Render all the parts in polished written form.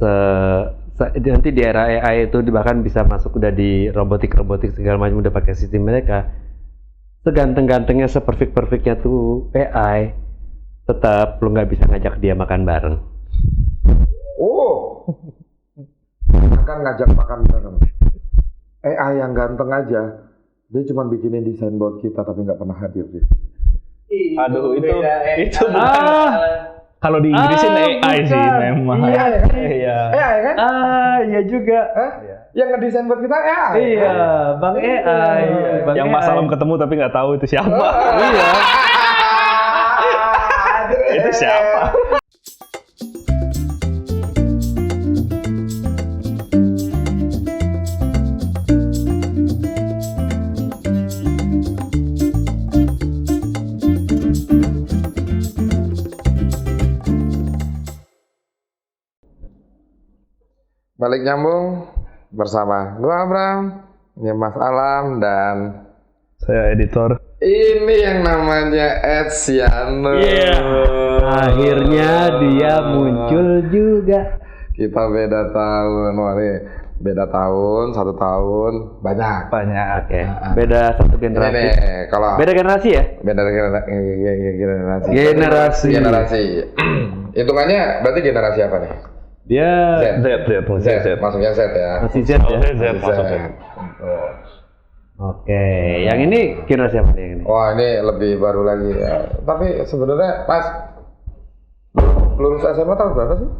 nanti di era AI itu bahkan bisa masuk udah di robotik segala macam udah pakai sistem mereka. Seganteng-gantengnya, seperfect-perfectnya tuh AI, tetap lu nggak bisa ngajak dia makan bareng. Oh, akan ngajak makan bareng. AI yang ganteng aja, dia cuma bikinin desain buat kita tapi nggak pernah hadir di sini. Aduh, itu bukan. Kalau di Inggrisin AI sih memang. Iya, Iya. AI kan? Iya juga. Yang ngedesain buat kita AI. Iya, Bang AI. Bang Yang Mas Salam ketemu tapi nggak tahu itu siapa. Iya. Itu siapa? Balik nyambung bersama gua Abram, ini Mas Alam, dan Saya editor. ini yang namanya Ed Siano. Akhirnya dia muncul juga. Kita beda tahun, wah ini beda tahun, 1 tahun, banyak. Oke. Beda satu generasi. Ini kalau Beda generasi ya? beda generasi. Generasi. Hitungannya berarti generasi apa nih? Dia Z. Masuknya Z ya. masih Z ya? Z masuknya. Oh. Oke. Yang ini generasi apa nih yang ini? Wah ini lebih baru lagi ya. Tapi sebenarnya Mas lulus SMA tahun berapa sih?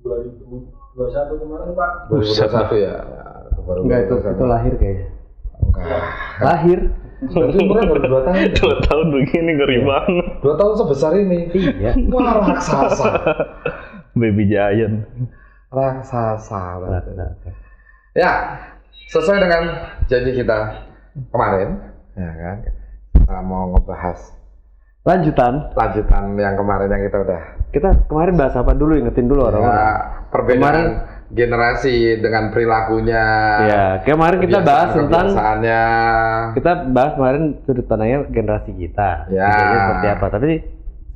2021 kemarin Pak. 2021 ya. Baru Enggak, itu SMA. lahir kayaknya. Enggak. Lahir. Berarti umurnya baru 2 tahun. 2 tahun begini ngeri banget. 2 tahun sebesar ini. Iya. Wah raksasa. Baby giant. Raksasa. Ya, sesuai dengan janji kita kemarin, ya kan? Kita mau ngebahas Lanjutan. lanjutan yang kemarin yang kita udah. Kita kemarin bahas apa dulu? Ingetin dulu orang-orang. Ya, perbedaan Kemarin- generasi dengan perilakunya. Ya, kemarin kita bahas tentang kebiasaannya. kita bahas kemarin sudut pandangnya generasi kita. Ya. Bedanya seperti apa? Tapi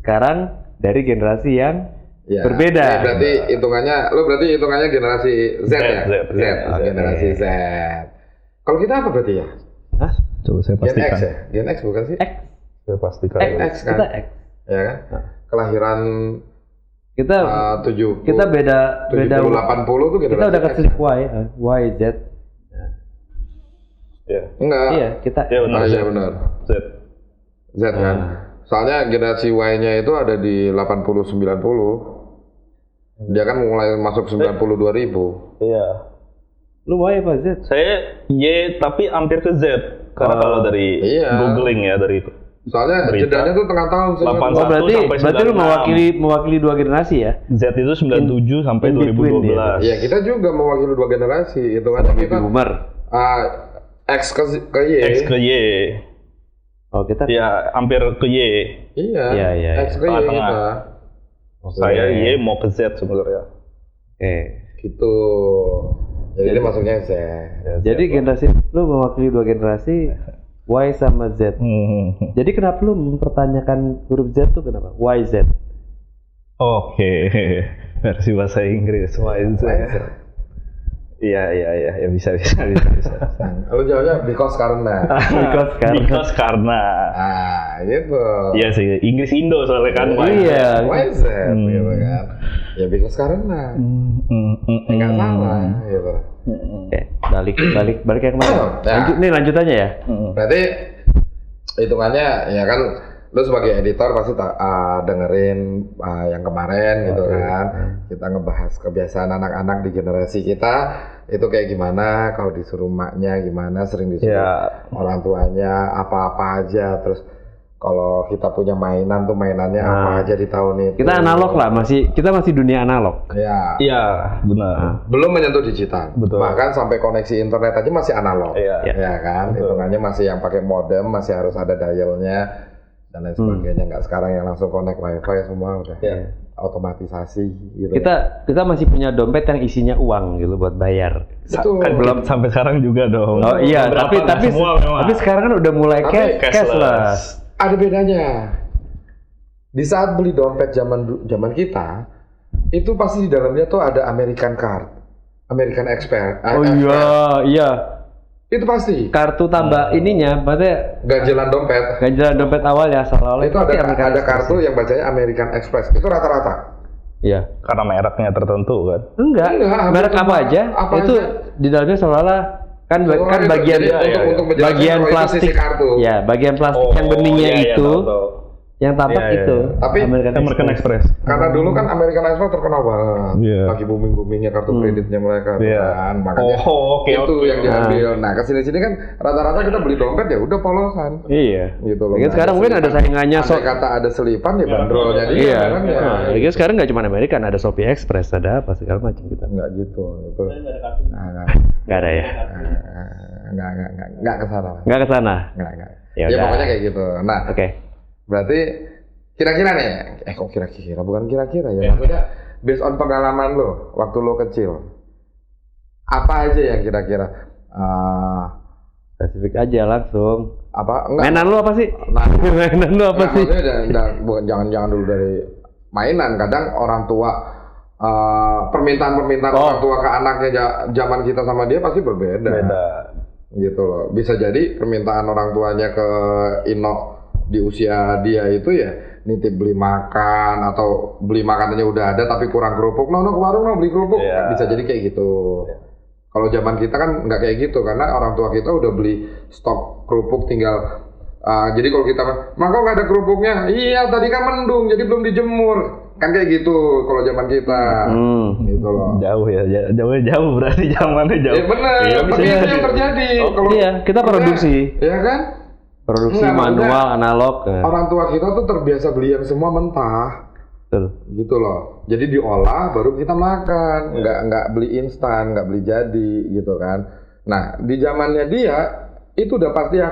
sekarang dari generasi yang Ya, berbeda. ini berarti hitungannya generasi Z ya? Z. Generasi Z. Kalau kita apa berarti ya? Hah? Coba saya Gen X pastikan. ya? Gen X bukan sih? X. Saya pastikan. X kan? Kita X. Ya kan? Kelahiran Kita 70. kita beda 70 80 tuh generasi kita udah X. keselip Y, Z. Iya. Enggak. Iya, kita Iya benar. Iya benar. Z. Z kan. Soalnya generasi Y-nya itu ada di 80 90. Dia kan mulai masuk 90 2000. Iya. Lu Y apa Z? Saya Y tapi hampir ke Z. Karena kalau dari Iya. googling ya dari Soalnya Berita. jedanya tuh tengah tahun. 81 Oh, berarti sampai lu 96. mewakili dua generasi ya? Z itu 97 sampai in between 2012. Ya kita juga mewakili 2 generasi. Itu kan kita Boomer. X ke Y. X ke Y. Oh, kita Ya hampir ke Y. Iya. Iya. X ke Y Tengah-tengah. kita. Saya Y mau ke Z sebenarnya. Oke. Gitu. Jadi dia masuknya Z. Jadi generasi lu mewakili dua generasi Y sama Z. Jadi kenapa lu mempertanyakan huruf Z tuh kenapa? YZ. Oke. Versi bahasa Inggris YZ. Iya bisa. Lu jawabnya because karena. Because karena. Gitu. Iya sih, Inggris Indo soalnya kan. Iya. YZ gitu kan. Ya because karena. Enggak salah gitu. Oke, balik yang kemarin. Ya. Lanjutannya ya. Berarti hitungannya ya kan lu sebagai editor pasti dengerin yang kemarin gitu kan. Kita ngebahas kebiasaan anak-anak di generasi kita itu kayak gimana, kalau disuruh maknya gimana, sering disuruh orang tuanya apa-apa aja, terus kalau kita punya mainan tuh mainannya apa aja di tahun itu. Kita analog lah, kita masih dunia analog. Ya. Iya, benar. Belum menyentuh digital. Betul. Bahkan sampai koneksi internet aja masih analog. Iya. Ya kan? Betul. Hitungannya masih yang pakai modem, masih harus ada dialnya dan lain sebagainya. Nggak sekarang yang langsung connect wifi semua udah otomatisasi gitu. Kita masih punya dompet yang isinya uang gitu buat bayar. Betul. Kan belum sampai sekarang juga dong. Oh iya, Beberapa tapi semua memang. sekarang kan udah mulai Tapi cashless. Ada bedanya. Di saat beli dompet zaman kita, itu pasti di dalamnya tuh ada American Card, American Express. Oh iya. Itu pasti. Kartu tambah ininya, berarti Ganjelan dompet. ganjalan dompet awal ya seolah-olah Itu pasti ada American Express. kartu yang bacanya American Express. Itu rata-rata. Iya. Karena mereknya tertentu kan. Enggak, merek apa aja, itu di dalamnya seolah-olah kan Seolah-olah kan itu bagian jadi untuk menjelaskan bagian kalau itu plastik sisi kartu. ya bagian plastik yang beningnya iya, itu tahu. yang tampak Iya, itu iya. Tapi American Express. Karena dulu kan American Express terkenal banget. Iya. Lagi booming-boomingnya kartu kreditnya mereka tuh Iya. kan. Makanya Oke. itu yang diambil. Nah, kesini-sini kan rata-rata kita beli dompet ya udah polosan. Iya. Gitu loh. Mungkin sekarang mungkin ada saingannya Andai kata ada selipan ya bandrolnya dia Iya. kan ya. Mungkin sekarang nggak cuma American, ada Shopee Express, ada apa segala macam kita. Enggak gitu. Itu. Nggak ada ya. Enggak ke sana. Nggak ke sana. Enggak. Ya Ya udah. pokoknya kayak gitu. Nah, Oke. berarti kira-kira nih, kok kira-kira, bukan kira-kira ya, maksudnya based on pengalaman lo, waktu lo kecil, apa aja yang kira-kira, Spesifik aja langsung. apa, enggak, Mainan lu apa sih? nah, Mainan lu apa enggak, sih? maksudnya bukan jangan dulu dari mainan, kadang orang tua, permintaan orang tua ke anaknya zaman kita sama dia pasti berbeda. Beda. Gitu loh, bisa jadi permintaan orang tuanya ke Ino di usia dia itu ya nitip beli makan atau beli makanannya udah ada tapi kurang kerupuk, no ke warung beli kerupuk, bisa jadi kayak gitu. Kalau zaman kita kan nggak kayak gitu karena orang tua kita udah beli stok kerupuk tinggal. Jadi kalau kita, mak kok nggak ada kerupuknya? Iya tadi kan mendung jadi belum dijemur, kan kayak gitu kalau zaman kita. Gitu loh. Jauh ya, jauh berarti zamannya jauh. Ya benar, tapi itu yang terjadi. Kalau Iya, kita produksi. ya kan? Produksi Enggak, manual, maksudnya analog. Orang tua kita tuh terbiasa beli yang semua mentah. Betul. Gitu loh. Jadi diolah baru kita makan, nggak beli instan, nggak beli jadi gitu kan. Nah, di zamannya dia itu udah pasti ya,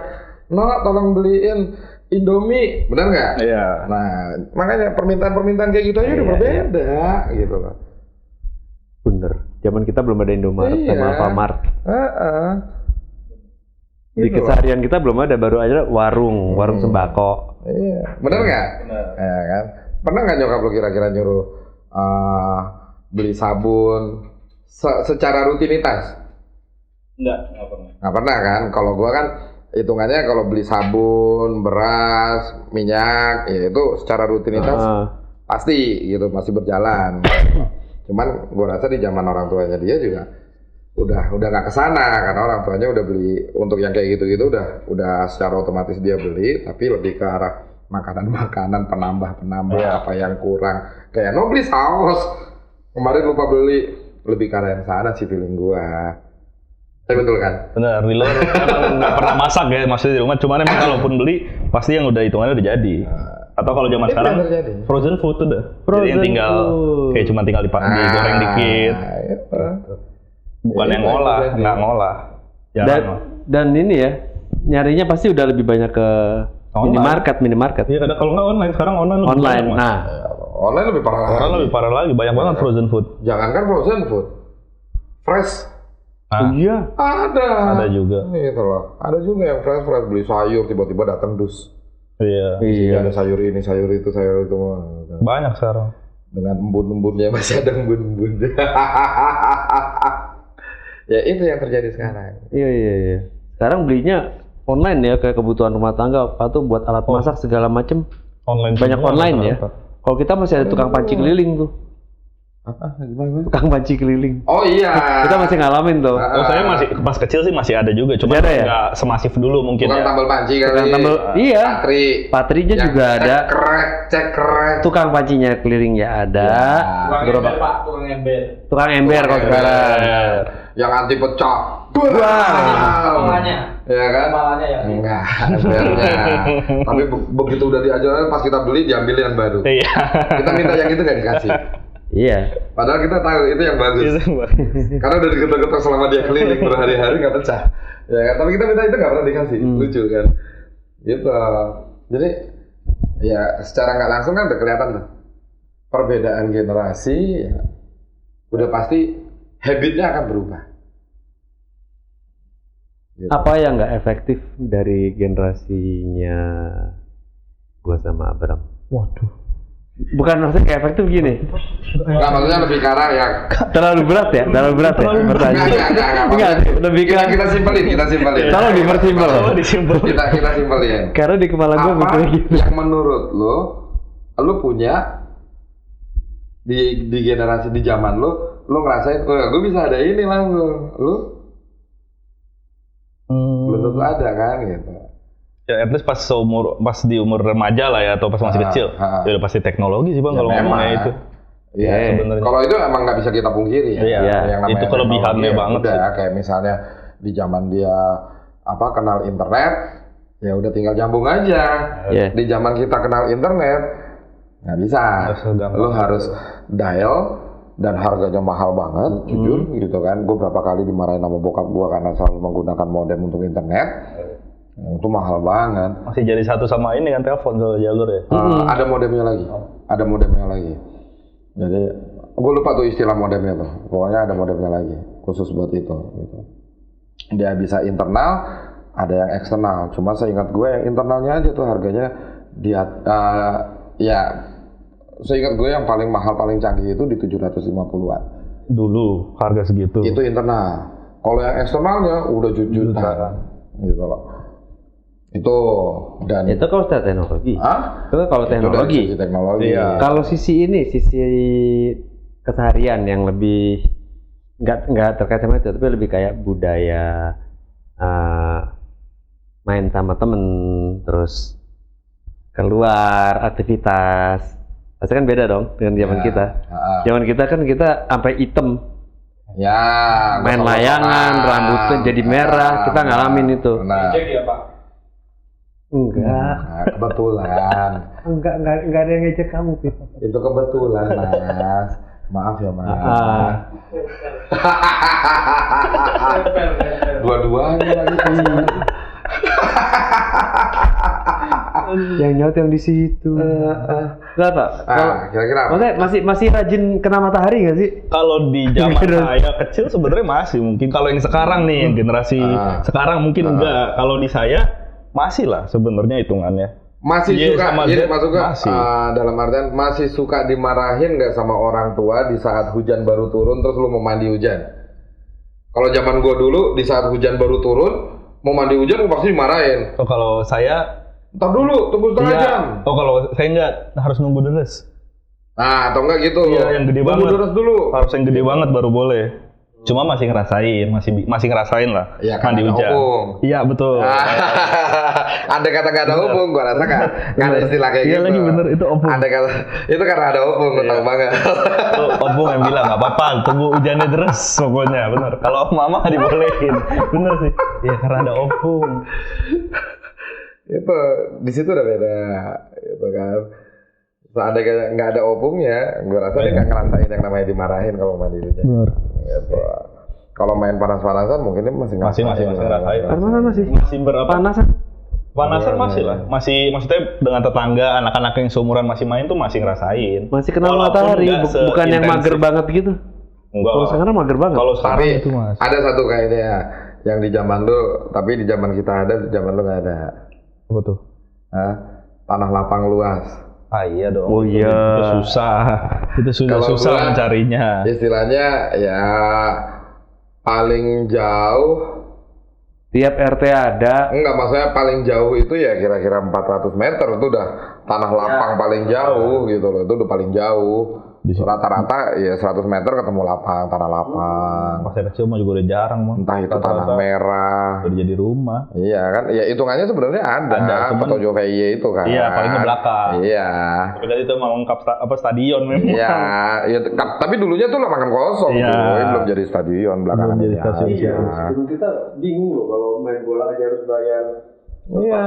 "Nolak tolong beliin Indomie." Benar nggak? Iya. Nah, makanya permintaan kayak gitu aja udah berbeda gitu loh. Bener. Zaman kita belum ada Indomaret sama Alfamart. Di Gitu keseharian kita belum ada, baru aja warung sembako. Iya, benar nggak? Ya kan. Pernah nggak nyokap lo kira-kira nyuruh beli sabun secara rutinitas? Nggak pernah. Nggak pernah kan? Kalau gua kan hitungannya kalau beli sabun, beras, minyak, ya itu secara rutinitas pasti gitu masih berjalan. Cuman gua rasa di zaman orang tuanya dia juga udah nggak kesana karena orang tuanya udah beli untuk yang kayak gitu udah secara otomatis dia beli, tapi lebih ke arah makanan penambah apa yang kurang, kayak no beli saus kemarin lupa beli, lebih ke arah yang sana sih feeling gua. Tapi betul kan? Bener, di luar emang nggak pernah masak ya maksudnya di rumah, cuman emang kalaupun beli pasti yang udah hitungannya udah jadi. Atau kalau zaman Itu sekarang yang terjadi. frozen food udah. Jadi yang tinggal kayak cuma tinggal digoreng dikit. Bukan yang ngolah, nggak ngolah. Dan ini ya, nyarinya pasti udah lebih banyak ke minimarket. Iya, kadang kalau nggak online, sekarang online lebih Online. banyak, Mas. Nah, Online lebih parah Orang lebih parah lagi, banyak banget frozen food. Jangankan frozen food, fresh iya. Ada juga. gitu loh. Ada juga yang fresh beli sayur tiba-tiba datang dus. Iya. Ada sayur ini, sayur itu mah. Banyak sekarang. Dengan embun-embunnya masih ada embun-embun. Ya itu yang terjadi sekarang. Iya. Sekarang belinya online ya, kayak kebutuhan rumah tangga, apa tuh buat alat masak segala macem. Online. Banyak semua online ya. rata-rata. Kalau kita masih ada tukang panci keliling tuh. Gimana? Tukang panci keliling. Oh iya. Kita masih ngalamin tuh. Oh, saya masih pas kecil sih masih ada juga, cuma Masih ada ya? nggak semasif dulu mungkin Bukan ya. tambal panci kali. Tukang tambal, iya. Patrinya Yang juga ada. Cekrek. Tukang pancinya keliling ya ada. Tukang ember kalau sekarang. Yang anti pecah. Kepalanya. Ya kan? Kepalanya ya. Enggak, embernya. Tapi begitu udah diajarin pas kita beli diambil yang baru. Iya. Kita minta yang itu nggak dikasih. Iya. Padahal kita tahu itu yang bagus. Karena udah digetok-getok selama dia keliling berhari-hari nggak pecah. Ya kan? Tapi kita minta itu nggak pernah dikasih. Lucu kan? Gitu. Jadi ya secara nggak langsung kan udah kelihatan tuh. Perbedaan generasi ya, udah pasti habitnya akan berubah. Gitu. Apa yang nggak efektif dari generasinya gua sama Abram? Waduh. Bukan maksudnya kayak efektif gini. Nggak, maksudnya lebih ke arah ya. Terlalu berat ya pertanyaan. Enggak, lebih ke Kita simpelin. Tolong dipersimpel. Kita simpelin. Karena di kepala gue Apa mikirnya gitu. yang menurut lo punya di generasi di zaman lo ngerasain, gue bisa ada ini langsung, lo belum tentu ada kan gitu. Ya at least pas di umur remaja lah ya, atau pas masih kecil, ya udah pasti teknologi sih bang, Ya, kalau memang. ngomongnya itu. Iya, sebenarnya. kalau itu emang nggak bisa kita pungkiri ya. Iya, yang namanya itu kelebihannya teknologi, banget udah, sih. kayak misalnya di zaman dia kenal internet, ya udah tinggal nyambung aja. Iya. Di zaman kita kenal internet, nggak bisa. Lo harus dial dan harganya mahal banget, jujur gitu kan. Gue berapa kali dimarahin sama bokap gue karena selalu menggunakan modem untuk internet. Itu mahal banget. Masih jadi satu sama ini kan telepon soal jalur ya. Ada modemnya lagi. Jadi gue lupa tuh istilah modemnya tuh. Pokoknya ada modemnya lagi khusus buat itu. Gitu. Dia bisa internal, ada yang eksternal. Cuma seingat gue yang internalnya aja tuh harganya dia seingat gue yang paling mahal paling canggih itu di 750-an. Dulu harga segitu. Itu internal. Kalau yang eksternalnya udah jutaan. Gitu loh. Itu dan Itu kalau secara teknologi. Itu kalau Itu dari teknologi. sisi teknologi. Iya. Kalau sisi keseharian yang lebih nggak terkait sama itu, tapi lebih kayak budaya, main sama temen, terus keluar aktivitas. Pasti kan beda dong dengan zaman kita. Zaman kita kan kita sampai item, Ya, main layangan, rambutnya jadi merah, kita ngalamin itu. Nah, Cek ya Pak. Enggak, kebetulan. enggak ada yang ngejek kamu, Pit. Itu kebetulan, Mas. Maaf ya, Mas. Dua-duanya lagi. Yang nyaut yang di situ. Kenapa? Kira-kira apa? Maksudnya masih rajin kena matahari nggak sih? Kalau di zaman saya kecil sebenarnya masih mungkin. Kalau yang sekarang nih, yang generasi sekarang mungkin enggak. Kalau di saya masih lah sebenarnya hitungannya. Masih Iya, suka, sama jadi Z, maksudnya masih. dalam artian masih suka dimarahin nggak sama orang tua di saat hujan baru turun terus lu mau mandi hujan? Kalau zaman gua dulu di saat hujan baru turun mau mandi hujan gua pasti dimarahin. Oh, kalau saya Ntar dulu, tunggu setengah jam. Oh, kalau saya enggak, harus nunggu deres. Nah, atau enggak gitu. Iya, yang gede Tunggu banget. deres dulu. Harus yang gede banget baru boleh. Cuma masih ngerasain, masih ngerasain lah. Iya, kan mandi ada hujan. opung. Iya, betul. Ada kata nggak ada opung, gua rasa nggak ada istilah kayak Iya gitu. lagi bener, itu opung. Ada kata itu karena ada opung, gua tahu banget. Itu opung yang bilang nggak apa-apa, tunggu hujannya deres pokoknya, bener. Kalau mama nggak dibolehin, bener sih. Iya karena ada opung. Itu di situ udah beda, gitu kan. Seandainya nggak ada opungnya, gua rasa dia nggak ngerasain yang namanya dimarahin kalau mandi hujan. Bener. Gitu. Kalau main panas-panasan mungkin dia masih Masih ngerasain. ngerasain. Karena masih Masih berapa? panasan. Panasan Iya, masih iya. lah. Maksudnya dengan tetangga, anak-anak yang seumuran masih main tuh masih ngerasain. Masih kenal Walaupun matahari, nggak bukan yang seintensif. mager banget gitu. Enggak. Kalau lah. sekarang mager banget. Kalau sekarang Tapi itu mas. ada satu kayaknya yang di zaman lu, tapi di zaman kita ada, di zaman lu nggak ada. Apa tuh? Hah? Tanah lapang luas. Ah iya dong. Oh iya. Itu susah. Itu sudah Kalau susah gua, mencarinya. Istilahnya ya paling jauh, Tiap RT ada. enggak maksudnya paling jauh itu ya kira-kira 400 meter itu udah tanah lapang paling jauh gitu loh, itu udah paling jauh. Di situ. Rata-rata ya 100 meter ketemu lapang, tanah lapang. Pas saya kecil mah juga udah jarang mah. Entah itu tanah Rata-rata merah. udah jadi rumah. Iya kan, ya hitungannya sebenarnya ada, Ada, cuman- Peto VI itu kan. Iya, paling ke belakang. Iya. Tapi kan itu emang lengkap stadion memang. Iya, ya, tapi dulunya tuh lapangan kosong, Iya. cuy. Belum jadi stadion belakangan Belum jadi ini stadion. aja. Dulu kita bingung loh kalau main bola aja harus bayar. Iya.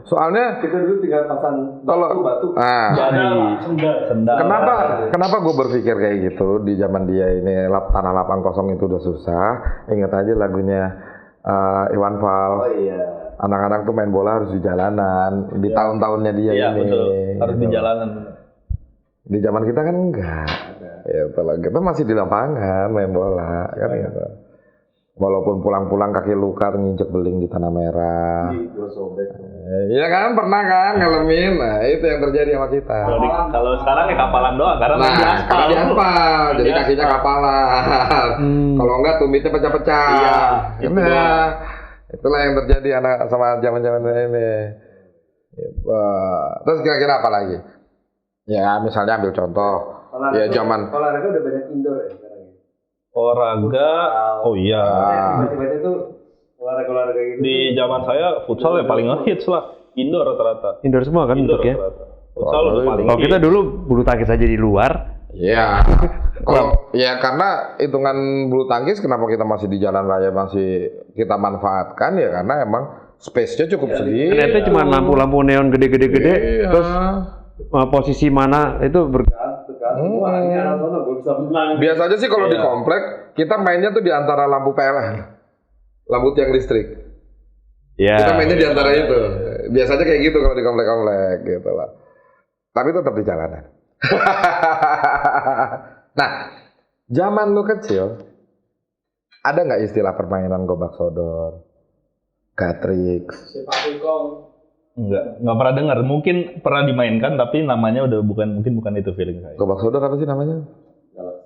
Soalnya Kita dulu tinggal pasang kalau batu. Jadi sendal. Kenapa gue berpikir kayak gitu di zaman dia ini tanah lapang kosong itu udah susah. Ingat aja lagunya Iwan Fals. Oh iya. Anak-anak tuh main bola harus di jalanan di tahun-tahunnya dia Iya ini. betul. Harus gitu. di jalanan. Di zaman kita kan enggak. Ya, kalau kita masih di lapangan main bola kan gitu. Walaupun pulang-pulang kaki luka nginjek beling di tanah merah. Gue sobek. Iya kan, pernah kan ngalamin. Nah, itu yang terjadi sama kita. Kalau sekarang ya kapalan doang karena Nah, di aspal. karena di aspal, jadi Di kakinya aspal. kapalan. Kalau enggak tumitnya pecah-pecah. Iya, itu Nah, itulah yang terjadi anak sama zaman-zaman ini. Gitu. Terus kira-kira apa lagi? Ya, misalnya ambil contoh. Ya zaman Olahraga udah banyak indoor ya sekarang ya. Olahraga, oh iya. Masih tuh olahraga gitu. Di zaman saya futsal ya paling ngehits lah, indoor rata-rata. Indoor semua kan Indoor bentuknya. rata-rata. Futsal udah paling Kalau kita hits. dulu bulu tangkis aja di luar. Iya. Kalau ya karena hitungan bulu tangkis kenapa kita masih di jalan raya masih kita manfaatkan ya karena emang space-nya cukup sedikit. Ternyata cuma lampu-lampu neon gede-gede, Iya. terus posisi mana itu Wah, ini anak sana gue bisa menang. Biasanya sih kalau di Iya. komplek kita mainnya tuh di antara lampu PLN, lampu tiang listrik. ya. Kita mainnya di antara itu. Biasanya kayak gitu kalau di komplek-komplek gitu lah. Tapi tetap di jalanan. Nah, zaman lu kecil ada nggak istilah permainan gobak sodor, gatrix? Sepak takraw. Nggak pernah dengar. Mungkin pernah dimainkan tapi namanya udah bukan itu feeling saya. Gobak sodor apa sih namanya?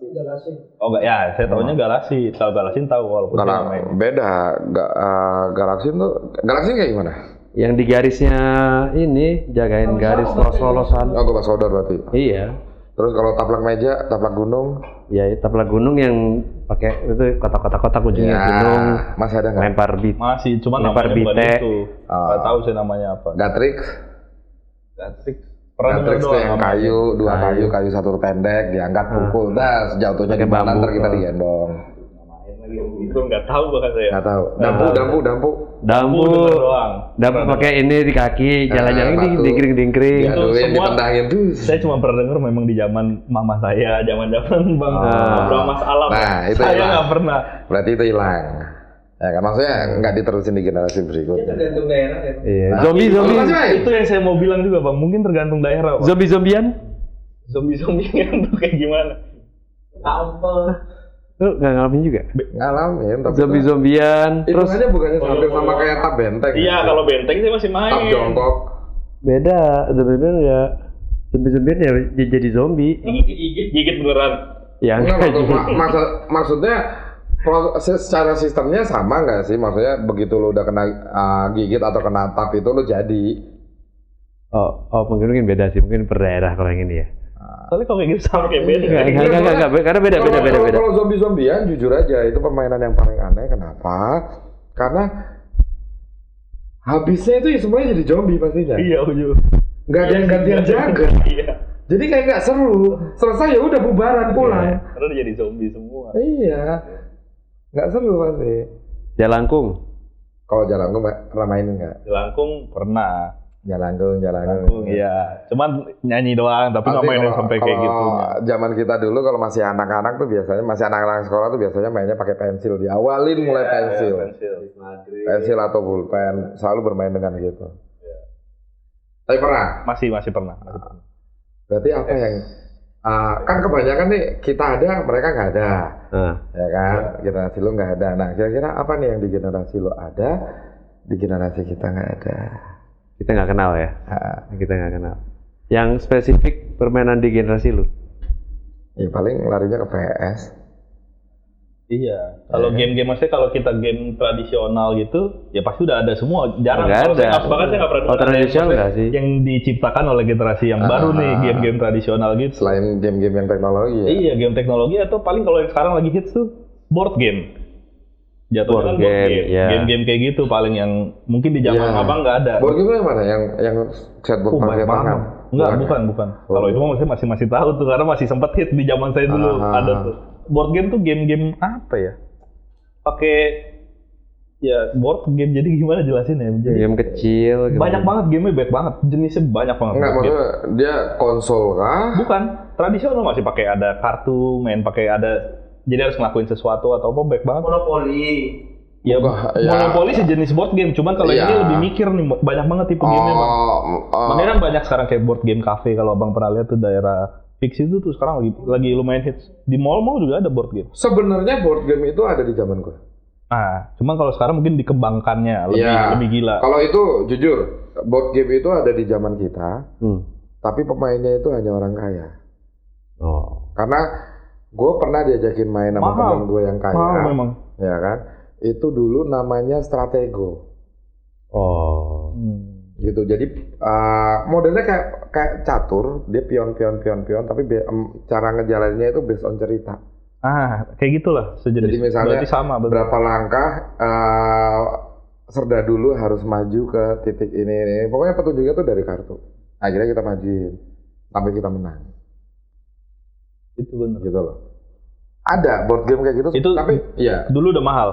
Galasi. Oh enggak ya, saya tahunya Galasi. Tahu Galasin tahu walaupun saya nggak main. Beda. Galaxy tuh, Galaxy kayak gimana? Yang di garisnya ini jagain garis los-lolosan. Oh, gobak sodor berarti. Iya. Terus kalau taplak meja, taplak gunung, Ya, taplak gunung yang pakai itu kotak-kotak ujungnya ya, gunung, masih ada nggak? lempar bit. Masih, cuma Lempar namanya bukan bite. itu. Nggak tahu saya namanya apa. Gatrix, Gatrix. Pernah dengar Gatrix tuh doang yang namanya. kayu, dua kayu satu pendek, diangkat pukul, dah jatuhnya Pakai gimana bambu. ntar kita digendong. Itu nggak tahu bahkan saya. Nggak tahu. Dampu. Dampu doang. pakai ini di kaki, jalan-jalan batu. dingkring. Diaduin, semua- ditendangin tuh. Saya cuma pernah dengar memang di zaman mama saya, zaman Bang Bang Mas Alam. Nah, itu saya hilang. nggak pernah. Berarti itu hilang. Ya kan maksudnya nggak diterusin di generasi berikutnya. Tergantung daerah ya. Iya. Nah, Zombie. kalau masih main? Itu yang saya mau bilang juga Bang, mungkin tergantung daerah. Bang. Zombie-zombian? Zombie-zombian tuh kayak gimana? Kampel. Lu nggak ngalamin juga? Ngalamin, tapi Zombie-zombian, terus hitungannya bukannya hampir sama kayak tap benteng. Iya, ya? kalau benteng saya masih main. Tap jongkok. beda. Zombie-zombian ya, zombie-zombian ya jadi zombie. Gigit beneran. Ya Enggak, enggak juga. maksudnya proses secara sistemnya sama nggak sih? Maksudnya begitu lu udah kena gigit atau kena tap itu lu jadi. Oh, mungkin beda sih, mungkin per daerah kalau yang ini ya. Tapi kalau kayak gitu sama kayak beda. Enggak, karena beda. Kalau zombie-zombian jujur aja itu permainan yang paling aneh. Kenapa? Karena habisnya itu ya semuanya jadi zombie pastinya. Iya, ujung. Nggak ada yang gantian jaga. Iya. Jadi kayak nggak seru. Selesai ya udah bubaran pulang. Karena udah jadi zombie semua. Iya. Nggak seru pasti. Jalangkung. Kalau jalan gue pernah mainin nggak? Jelangkung pernah. Jalan Jelangkung iya. Cuman nyanyi doang, tapi nggak main yang sampai kayak gitu. Zaman kita dulu kalau masih anak-anak tuh biasanya masih anak-anak sekolah tuh biasanya mainnya pakai pensil. Diawalin mulai pensil. Pensil atau pulpen, selalu bermain dengan gitu. Tapi pernah. Masih pernah. Berarti apa yang kan kebanyakan nih kita ada, mereka nggak ada, Nah, ya kan? Generasi lu nggak ada. Nah, kira-kira apa nih yang di generasi lu ada, di generasi kita nggak ada? kita nggak kenal ya. Ah, Kita nggak kenal. Yang spesifik permainan di generasi lu. ya paling larinya ke PS. Iya. Kalau game-game maksudnya kalau kita game tradisional gitu, ya pasti udah ada semua. Jarang. Nggak Kalau saya ada. bahkan saya nggak pernah Oh, dengar ada tradisional maksudnya nggak sih? yang diciptakan oleh generasi yang baru nih, game-game tradisional gitu. Selain game-game yang teknologi ya. Iya, game teknologi atau paling kalau yang sekarang lagi hits tuh board game. Jatuhnya Board kan game, ya. Game-game kayak gitu paling yang mungkin di zaman Iya. abang nggak ada. Board game yang mana? Yang chatbot pakai Banyak tangan? banget. Enggak, bukan. Kalau itu mah saya masih tahu tuh karena masih sempat hit di zaman saya dulu ada tuh. Board game tuh game-game apa ya? Pakai ya board game jadi gimana jelasin ya? Jadi, Game kecil. gitu. banyak banget game-nya banyak banget. Jenisnya banyak banget. Enggak, board game. maksudnya dia konsol kah? Bukan, tradisional masih pakai ada kartu, main pakai ada jadi harus ngelakuin sesuatu atau apa baik banget. Monopoli. Ya, Enggak, ya. Monopoly sejenis board game, cuman kalau Iya. ini lebih mikir nih, banyak banget tipe gamenya bang. Makanya kan banyak sekarang kayak board game cafe kalau abang pernah lihat tuh daerah fix itu tuh sekarang lagi lumayan hits. Di mall-mall juga ada board game. Sebenarnya board game itu ada di zaman gue. Cuman kalau sekarang mungkin dikembangkannya lebih gila. Kalau itu jujur, board game itu ada di zaman kita, tapi pemainnya itu hanya orang kaya. Karena gue pernah diajakin main sama temen gue yang kaya, memang. Ya kan? Itu dulu namanya Stratego. Gitu. Jadi modelnya kayak catur, dia pion, tapi cara ngejalaninnya itu based on cerita. Kayak gitulah sejenis. Jadi misalnya berarti sama, berapa langkah Serda dulu harus maju ke titik ini. Pokoknya petunjuknya tuh dari kartu. Akhirnya kita majuin sampai kita menang. Itu benar. Gitu loh. Ada board game kayak gitu. Itu tapi ya dulu udah mahal.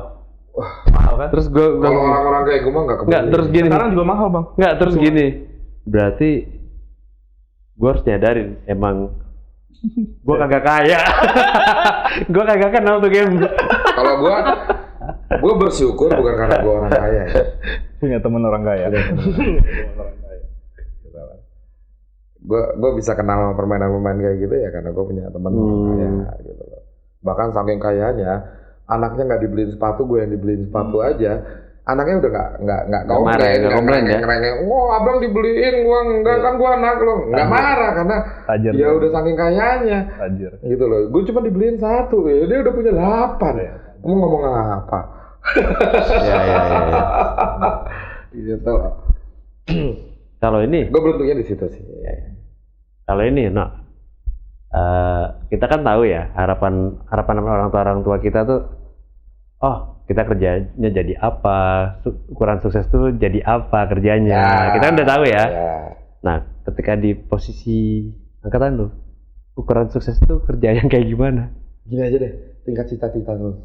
Mahal kan? Terus gue kalau orang-orang kayak gue mah nggak kebeli. nggak, terus gini. Sekarang juga mahal bang. Nggak, terus gini. Berarti gue harus nyadarin emang gue kagak kaya. Gue kagak kenal tuh game. Kalau gue bersyukur bukan karena gue orang kaya. Punya temen orang kaya. Gue bisa kenal permainan-permainan kayak gitu ya karena gue punya teman orang kaya gitu loh. Bahkan saking kayanya, anaknya nggak dibeliin sepatu, gue yang dibeliin sepatu aja. Anaknya udah nggak komplain ya. Abang dibeliin, gua enggak kan gua anak lo. Nggak marah karena Tajir, ya udah saking kayanya. Tajir. Gitu loh. Gue cuma dibeliin 1, ya dia udah punya 8. Kamu ngomong apa? Ya. Gitu loh. Kalau ini, Gue beruntungnya di situ sih. kalau ini, kita kan tahu ya harapan orang tua kita tuh, kita kerjanya jadi apa, ukuran sukses tuh jadi apa kerjanya, kita kan udah tahu ya. Nah, ketika di posisi angkatan lu, ukuran sukses tuh kerja yang kayak gimana? Gini aja deh, tingkat cita-cita lu.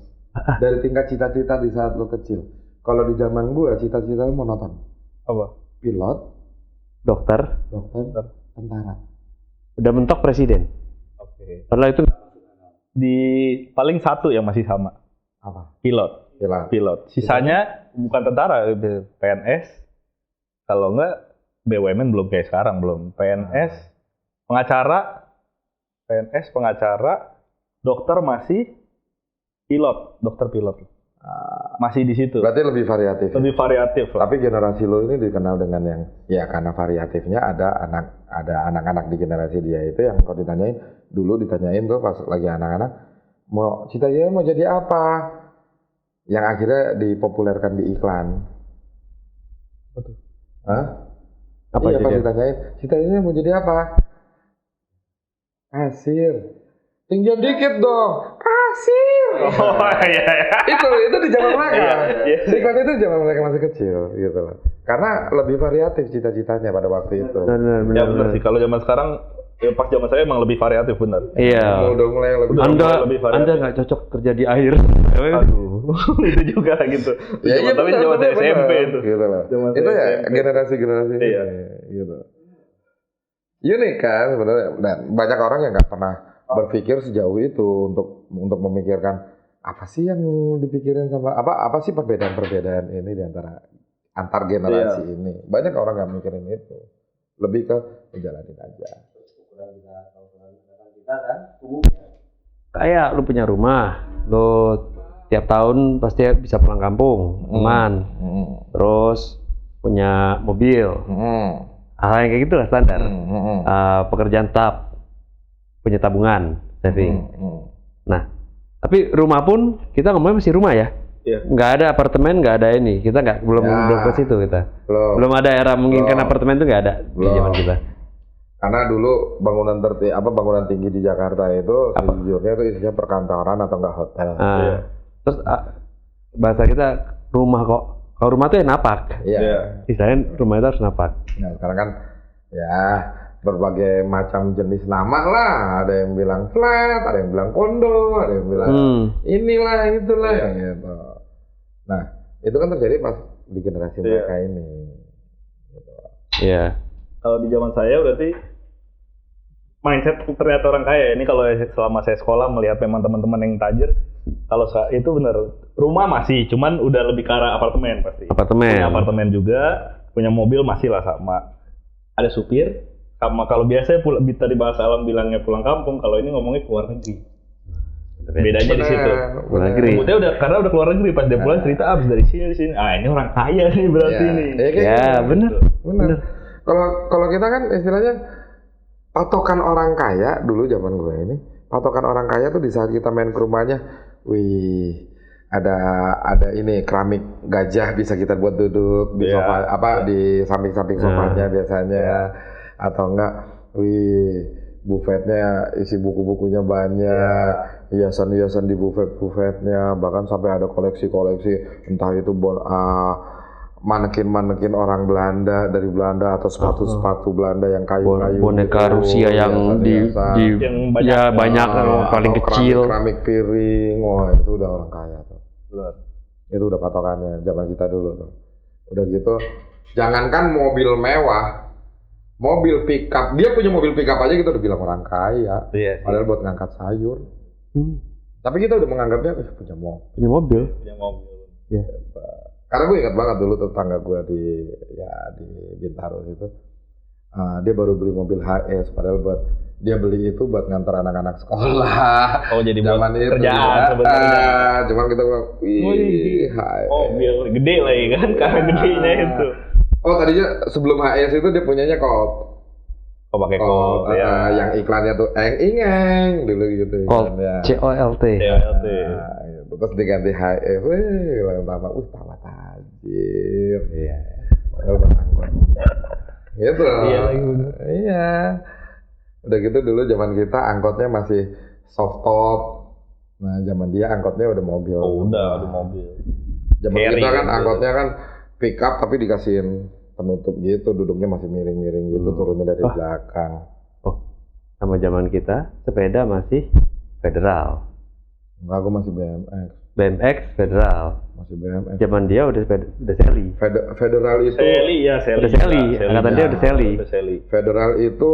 Dari tingkat cita-cita di saat lu kecil. Kalau di zaman gua cita-citanya monoton. Apa? Pilot, Dokter, tentara. udah mentok presiden. Oke. Padahal itu Di paling satu yang masih sama. Apa? Pilot. Sisanya bukan tentara, PNS. Kalau enggak BUMN belum kayak sekarang, belum. PNS, pengacara, dokter masih dokter pilot. Masih di situ. Berarti lebih variatif. Lebih variatif lah. Tapi generasi lo ini dikenal dengan yang ya karena variatifnya ada anak-anak di generasi dia itu yang kalau ditanyain tuh pas lagi anak-anak mau cita-citanya mau jadi apa? Yang akhirnya dipopulerkan di iklan. Betul. Apa iya, pas ditanyain cita-citanya mau jadi apa? Kasir. Tinggian dikit dong. Kasir. Iya. Itu di zaman mereka. Iya. Iklan itu zaman mereka masih kecil gitu loh. Karena lebih variatif cita-citanya pada waktu itu. Benar sih. Kalau zaman sekarang ya pas zaman saya emang lebih variatif benar. Iya. Udah mulai lebih. Anda nggak cocok kerja di air. Aduh, itu juga gitu. Ya, tapi zaman saya SMP itu. Gitu loh. Itu ya generasi-generasi iya. Gitu. Unik kan sebenarnya. Dan banyak orang yang nggak pernah berpikir sejauh itu untuk memikirkan apa sih yang dipikirin sama apa sih perbedaan ini di antar generasi ini. Banyak orang nggak mikirin itu. Lebih ke menjalanin aja. Kayak lu punya rumah, lu tiap tahun pasti bisa pulang kampung, aman. Terus punya mobil, hal yang kayak gitulah standar. Pekerjaan tetap, punya tabungan, saving. Nah, tapi rumah pun kita ngomongnya masih rumah ya. Iya. Nggak ada apartemen, nggak ada ini. Kita belum ke situ kita. Belum ada era menginginkan apartemen itu nggak ada di zaman kita. Karena dulu bangunan tinggi di Jakarta itu sejujurnya itu isinya perkantoran atau enggak hotel. Terus bahasa kita rumah kok. Kalau rumah tuh ya napak. Iya. Istilahnya rumah itu harus napak. Nah, sekarang kan ya berbagai macam jenis nama lah. Ada yang bilang flat, ada yang bilang kondo, ada yang bilang inilah itulah gitu. Nah, itu kan terjadi pas di generasi mereka ini. Gitu. Iya. Kalau di zaman saya berarti mindset ternyata orang kaya. Ini kalau selama saya sekolah melihat memang teman-teman yang tajir, kalau itu benar rumah masih, cuman udah lebih ke arah apartemen pasti. Punya apartemen juga, punya mobil masih lah sama. Ada supir, sama kalau biasanya tadi bahasa alam bilangnya pulang kampung, kalau ini ngomongnya keluar negeri. Bedanya di situ. Luar negeri. Kemudian karena udah keluar negeri pas dia pulang cerita abis dari sini. Ah ini orang kaya nih berarti Ya, nih. ya, kayak Ya, gitu. bener. Bener. Kalau kita kan istilahnya patokan orang kaya dulu zaman gue ini, patokan orang kaya tuh di saat kita main ke rumahnya, wih ada ini keramik gajah bisa kita buat duduk di Iya. sofa di samping-samping sofanya biasanya, atau enggak, wih buffetnya isi buku-bukunya banyak, hiasan-hiasan di buffetnya, bahkan sampai ada koleksi-koleksi entah itu manekin orang Belanda dari Belanda atau sepatu-sepatu Belanda yang kayu-kayu Boneka gitu, Rusia yang hiasan-hiasan. yang banyak. ya banyak paling atau kecil. keramik piring, wah itu udah orang kaya tuh. Itu udah patokannya zaman kita dulu tuh. Udah gitu, jangankan mobil mewah, mobil pickup, dia punya mobil pickup aja kita udah bilang orang kaya. Iya. Padahal buat ngangkat sayur. Tapi kita udah menganggapnya punya mobil. Punya mobil. Punya mobil. Ya. Karena gue ingat banget dulu tetangga gue di Bintaro itu, dia baru beli mobil HS, padahal dia beli itu buat ngantar anak-anak sekolah. Oh jadi buat Zaman itu kerjaan ya. sebenarnya. Cuman kita bilang, wih, HS. Mobil gede lagi kan karena gedenya itu. Oh tadinya sebelum HS itu dia punyanya Colt. Oh pakai kod ya. Yang iklannya tuh eng dulu gitu. Colt, iklannya. COLT. CLT. Nah, gitu. Terus diganti HS, wih, yang tamat, tamat tajir. Iya. Padahal berangkut. Gitu. Iya lagi bener. Iya. Udah gitu dulu zaman kita angkotnya masih soft top. Nah, zaman dia angkotnya udah mobil. Oh udah ada mobil. Zaman Carry kita kan gitu. angkotnya kan pick up tapi dikasihin penutup gitu, duduknya masih miring-miring gitu, turunnya dari belakang. Oh, sama zaman kita sepeda masih federal. Enggak, aku masih BMX. BMX federal. Masih BMX. Zaman dia udah seli. Federal itu Sally Udah Sally. Angkatan dia udah Sally. Federal itu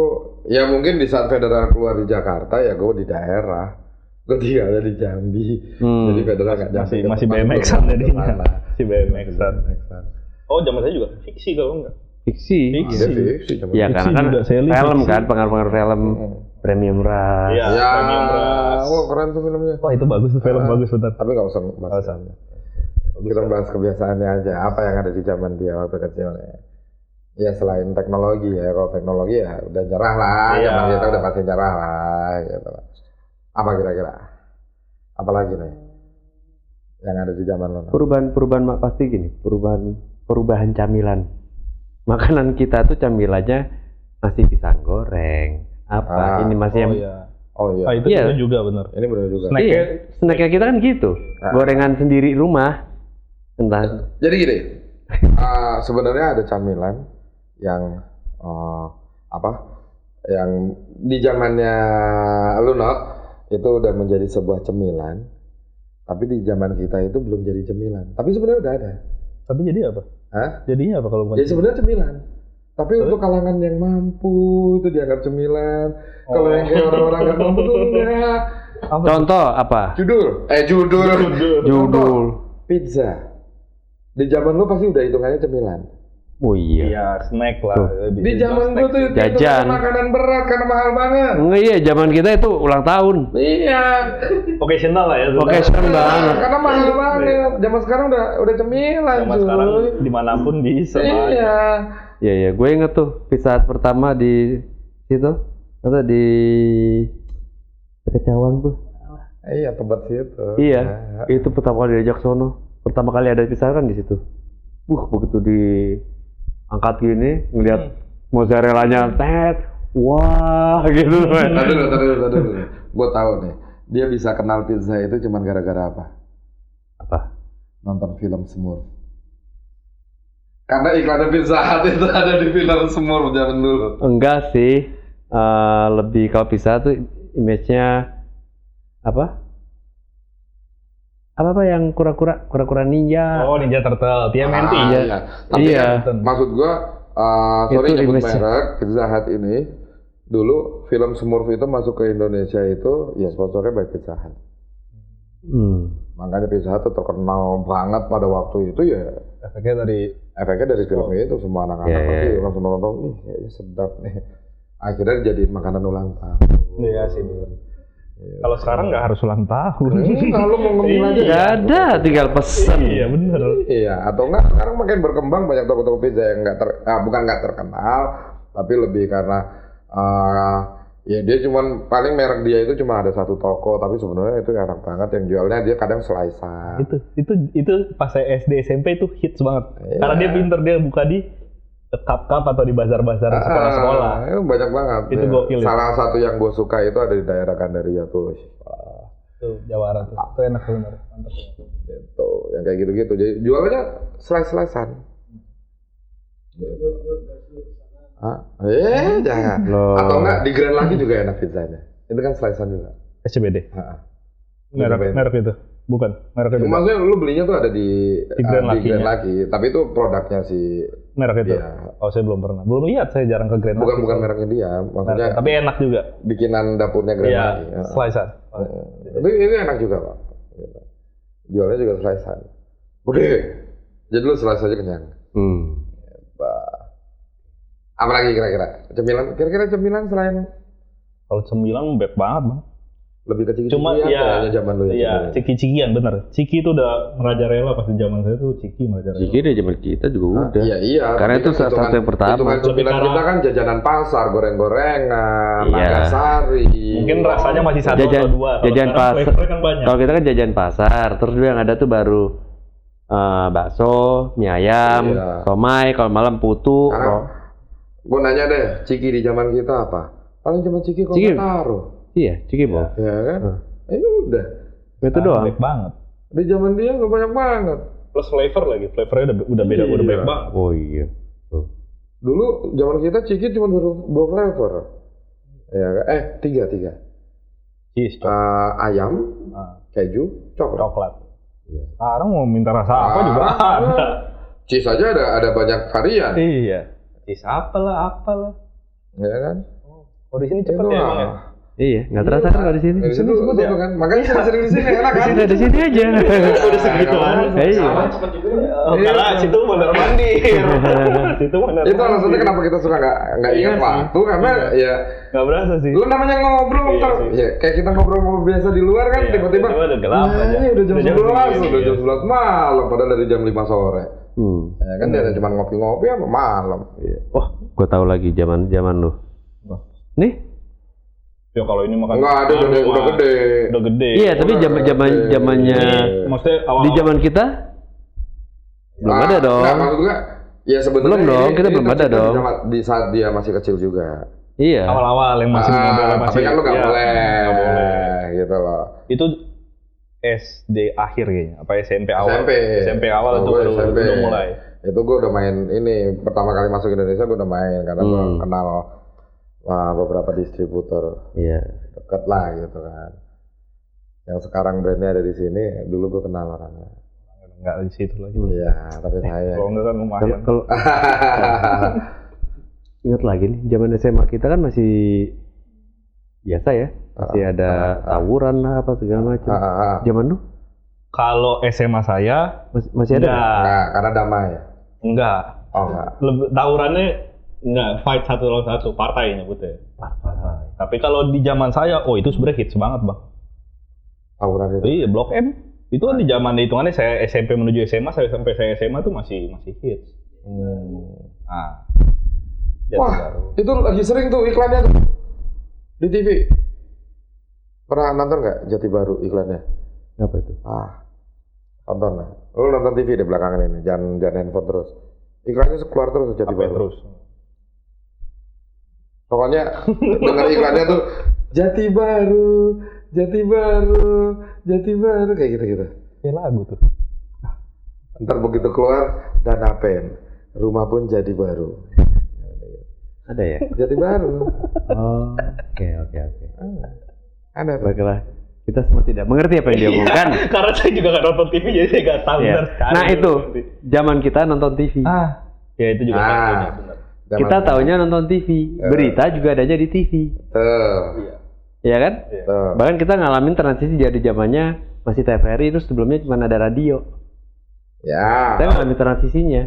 ya mungkin di saat Federal keluar di Jakarta ya gue di daerah. Gue tinggalnya di Jambi. Jadi Federal nggak Jambi. masih BMX-an jadinya. Si BMX-an. BMX-an. Oh zaman saya juga fiksi kalau enggak. Fiksi. Ada fiksi zaman Iya Fiksi karena kan juga, Sally film fiksi. kan pengaruh-pengaruh film premium rush. Iya, Ya, Premium Rush. oh keren tuh filmnya. Wah itu bagus tuh film bagus benar. Tapi nggak usah bahas filmnya. Kita bahas kebiasaannya aja. Apa yang ada di zaman dia waktu kecilnya. Ya selain teknologi ya, kalau teknologi ya udah nyerah lah. Iya. Zaman kita udah pasti nyerah lah. Gitu. Apa kira-kira? Apalagi nih yang ada di zaman lo? Perubahan pasti gini, perubahan camilan. Makanan kita tuh camilannya masih pisang goreng. Ini masih yang Oh iya. Itu Iya. bener juga benar. Ini benar juga. Snack. iya, snacknya kita kan gitu. Gorengan sendiri rumah. Entah. Jadi gini, sebenarnya ada camilan yang yang di zamannya lu Nok, itu udah menjadi sebuah cemilan, tapi di zaman kita itu belum jadi cemilan. Tapi sebenarnya udah ada. Tapi jadi apa? Hah? Jadinya apa kalau bukan? Ya sebenarnya cemilan. Tapi untuk kalangan yang mampu itu dianggap cemilan. Kalau yang kayak orang-orang nggak mampu tuh enggak. Contoh apa? Judul. Pizza. Di zaman lu pasti udah hitungannya cemilan. Oh iya. Iya, snack lah. Di zaman gua tuh itu Jajan. makanan berat karena mahal banget. Enggak iya, zaman kita itu ulang tahun. Iya. Occasional lah ya. Occasional banget. Karena mahal banget. Zaman sekarang udah cemilan, Zaman sekarang dimanapun bisa. Iya. Iya iya, gue inget tuh Pizza Hut pertama di situ atau di Kecawang tuh. Iya, tempat situ. Iya, itu pertama kali diajak sono. Pertama kali ada Pizza Hut kan di situ. Begitu diangkat gini, ngeliat mozzarella-nya wah gitu. Tadi dulu. Gue tahu nih, dia bisa kenal pizza itu cuma gara-gara apa? Apa? Nonton film Smurf. Karena iklan Pizza Hut itu ada di film Smurf zaman dulu. Enggak sih, lebih kalau Pizza Hut tuh image-nya apa yang kura-kura ninja. Oh, Ninja Turtle, TMNT. Iya. Tapi Iya. maksud gua, sorry Itu nyebut image-nya. merek, Pizza Hut ini dulu film Smurf itu masuk ke Indonesia itu ya sponsornya by Pizza Hut. Makanya Pizza Hut tuh terkenal banget pada waktu itu ya. Efeknya dari film itu, semua anak-anak pasti langsung nonton, kayaknya sedap nih. Akhirnya dijadiin makanan ulang tahun. Iya sih bener. Kalau sekarang nggak harus ulang tahun. Kalau mau ngemil aja Nggak ada, tinggal pesen. Iya bener. Iya, atau enggak sekarang makin berkembang banyak toko-toko pizza yang bukan nggak terkenal, tapi lebih karena ya dia cuman paling merek dia itu cuma ada satu toko, tapi sebenarnya itu enak banget yang jualnya dia kadang slice-an. Itu pas saya SD SMP itu hits banget. Iya. Karena dia pinter, dia buka di cup-cup atau di bazar-bazar sekolah-sekolah. Itu banyak banget. Itu ya. gokil. Salah satu yang gue suka itu ada di daerah Gandaria tuh. Tuh Jawara tuh. Itu enak bener. Mantap. Gitu, yang kayak gitu-gitu. Jadi jualannya slice-slicean. Jangan. Loh. Atau enggak di Grand Lagi juga enak pizzanya. Itu kan slicean juga. SCBD. Heeh. Merek itu. Bukan, merek itu. Maksudnya lu belinya tuh ada di Grand Grand Lagi, tapi itu produknya si Merek itu. dia. Oh, saya belum pernah. Belum lihat, saya jarang ke Grand Lagi. Bukan mereknya dia, maksudnya Tapi enak juga. bikinan dapurnya Grand Iya, Lagi. slice-an. Ini enak juga, Pak. Gitu. Jualnya juga slice-an. Udah. Jadi lu slice aja kenyang. Apalagi kira-kira? Kira-kira cemilan selain Kalau cemilan baik banget, Bang. lebih ke ciki-cikian Cuma ya, kayaknya zaman lu ya. iya, ciki-cikian bener. Ciki itu udah merajalela pas di zaman saya tuh ciki merajalela. Jika dari zaman kita juga udah. Iya. Karena Tapi itu kan salah satu yang pertama. Hitungan cemilan kita kan jajanan pasar, goreng-gorengan, Iya. Nagasari. Mungkin rasanya masih satu Jajan- atau dua. Kalau jajan sekarang pasar. flavornya kan banyak. Kalau kita kan jajan pasar, terus dulu yang ada tuh baru bakso, mie ayam, Iya. somai, kalau malam putu. Sekarang gue nanya deh, ciki di zaman kita apa? Paling cuma ciki kok Ciki. taruh. Iya, ciki bol. Ya kan? Ini udah. Itu doang. Baik banget. Di zaman dia nggak banyak banget. Plus flavornya udah beda, udah baik banget. Oh iya. Tuh. Dulu zaman kita ciki cuma dua flavor. Ya, tiga. Cheese, Ayam, keju, coklat. coklat. Sekarang mau minta rasa apa juga ada. Cheese aja ada banyak varian. Iya. Cheese apalah. Ya kan? Oh di sini cepet Itu ya lah. emang ya? Iya, nggak terasa kan kalau di sini. Di sini cepet ya? kan? Makanya sering-sering di sini enak kan? Di sini aja. Udah segituan. Iya. Cepet juga. Oh, karena situ bener mandir. Situ bener. Itu alasannya kenapa kita suka nggak ingat Iya sih. waktu karena ya Nggak berasa sih. lu namanya ngobrol Iya ntar sih. ya kayak kita ngobrol biasa di luar kan Iya, tiba-tiba tiba-tiba udah gelap aja. Ini udah jam 11, segini, udah iya. jam 11 malam padahal dari jam 5 sore. Ya kan dia cuma ngopi-ngopi apa malam. Wah, gue tahu lagi zaman lu. Nih. Ya kalau ini makan. Enggak ada udah gede. Udah gede. Iya, tapi zamannya Ini maksudnya awal. di zaman kita belum ada dong. Nah, maksud gua ya sebenarnya Belum dong, kita belum ada tercipta dong. di saat dia masih kecil juga. Iya. Awal-awal yang masih model masih. tapi kan lu nggak Iya, boleh. nggak boleh. Gitu loh. Itu SD akhir kayaknya, apa SMP awal? SMP. awal Oh, itu gua baru SMP. udah mulai. Itu gue udah main ini pertama kali masuk Indonesia gue udah main karena gue kenal beberapa distributor Iya. deket lah gitu kan. Yang sekarang brandnya ada di sini, dulu gue kenal orangnya. Enggak di situ lagi. Iya, tapi saya. Kalau enggak kan lumayan. Kalau ingat lagi nih, zaman SMA kita kan masih biasa ya, masih ada tawuran lah apa segala macam. Zaman lu Kalau SMA saya masih ada? nggak? Enggak, karena damai. enggak. Oh enggak. Tawurannya enggak fight satu lawan satu, partai nyebutnya. Partai. Tapi kalau di zaman saya, oh itu sebenarnya hits banget, Bang. Tawuran itu. Iya, Blok M. Itu kan di zaman hitungannya saya SMP menuju SMA, sampai saya SMA tuh masih hits. Nah. Jati Wah, Baru. itu lagi sering tuh iklannya tuh di TV. Pernah nonton nggak Jati Baru iklannya? Apa itu? Nonton lah. Lu nonton TV di belakangan ini, jangan handphone terus. Iklannya keluar terus Jati Apa Baru. terus? Pokoknya denger iklannya tuh Jati Baru, Jati Baru, Jati Baru kayak gitu-gitu. Kayak lagu tuh. Ntar begitu keluar Dana Pen, rumah pun jadi baru. Ada ya? Jati Baru. Oh, oke. Ada tuh. Baiklah, kita semua tidak mengerti apa yang dia omongkan. Karena saya juga nggak nonton TV, jadi saya nggak tahu. Ya. Benar sekali. Nah itu, zaman kita nonton TV. Ya itu juga faktornya, benar. Kita taunya nonton TV. Berita juga adanya di TV. Tuh. Iya kan? Tuh. Bahkan kita ngalamin transisi dari zamannya masih TVRI, terus sebelumnya cuma ada radio. Ya. Kita ngalamin transisinya.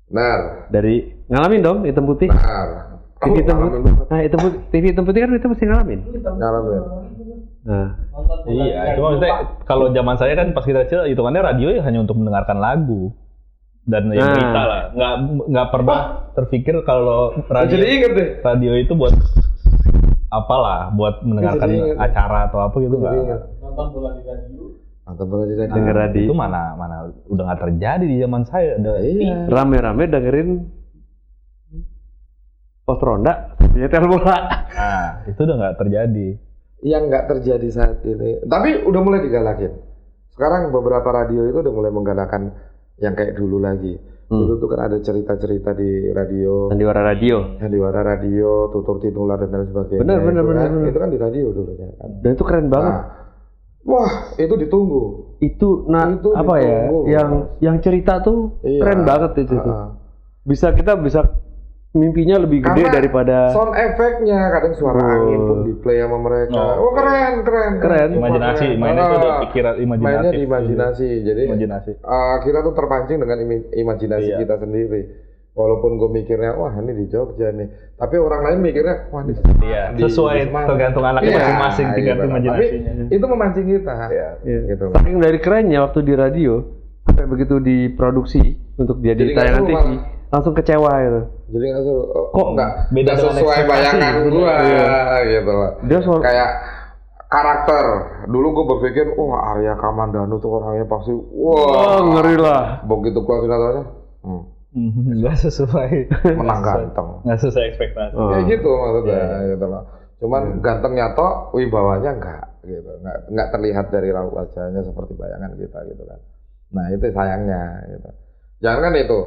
Benar. Dari ngalamin dong hitam putih. Benar. TV hitam ngalamin putih. banget. Nah, TV hitam putih kan kita mesti ngalamin. Ngalamin. Nah, Iya, cuma maksudnya kalau zaman saya kan pas kita kecil hitungannya radio ya hanya untuk mendengarkan lagu dan yang berita lah. Nggak pernah terpikir kalau Jadi inget deh. radio itu buat apalah, buat mendengarkan Jadi inget. acara atau apa gitu Jadi nggak. inget. Nonton bola di radio. Atau bola di radio. denger radio. Itu mana udah nggak terjadi di zaman saya. Iya. Rame-rame dengerin pos ronda, nyetel bola. Nah, itu udah nggak terjadi. Yang nggak terjadi saat ini. Tapi udah mulai digalakin. Sekarang beberapa radio itu udah mulai menggalakkan yang kayak dulu lagi. Dulu tuh kan ada cerita-cerita di radio, Sandiwara radio. Sandiwara radio, tutur tinular dan lain sebagainya. Benar, Itu kan- benar. Itu kan di radio dulunya kan. Dan itu keren banget. Nah, wah itu ditunggu. Itu Itu apa ya? ditunggu. Yang cerita tuh Iya. keren banget itu tuh. Kita bisa mimpinya lebih gede Karena daripada sound efeknya, kadang suara angin pun di play sama mereka. Oh, Oh, keren. Imajinasi, Keren. mainnya itu udah Ah, pikiran imajinatif. mainnya di imajinasi. Jadi Imajinasi. kita tuh terpancing dengan imajinasi Iya. kita sendiri. Walaupun gue mikirnya, wah ini di Jogja nih. Tapi orang lain mikirnya, wah di Iya, di sesuai Semarang. tergantung anaknya Iya, masing-masing, tergantung iya, imajinasinya. Tapi itu memancing kita. Iya. Iya. Gitu. Saking dari kerennya waktu di radio sampai begitu diproduksi untuk jadi Jadi nggak tayangan seru, TV, Bang. langsung kecewa gitu. Jadi nggak seru. Kok nggak beda dengan sesuai ekspektasi bayangan gitu? gua Iya. gitu loh. Dia soal Kayak karakter. Dulu gue berpikir, wah Arya Kamandanu tuh orangnya pasti, wah ngeri lah. begitu keluar sinetronnya, Nggak sesuai. menang ganteng. Nggak sesuai ekspektasi. Oh. Kayak gitu maksudnya, Iya. gitu loh. Cuman gantengnya toh, wibawanya enggak, gitu. Enggak terlihat dari raut wajahnya seperti bayangan kita, gitu kan. Nah itu sayangnya, gitu. Jangan kan itu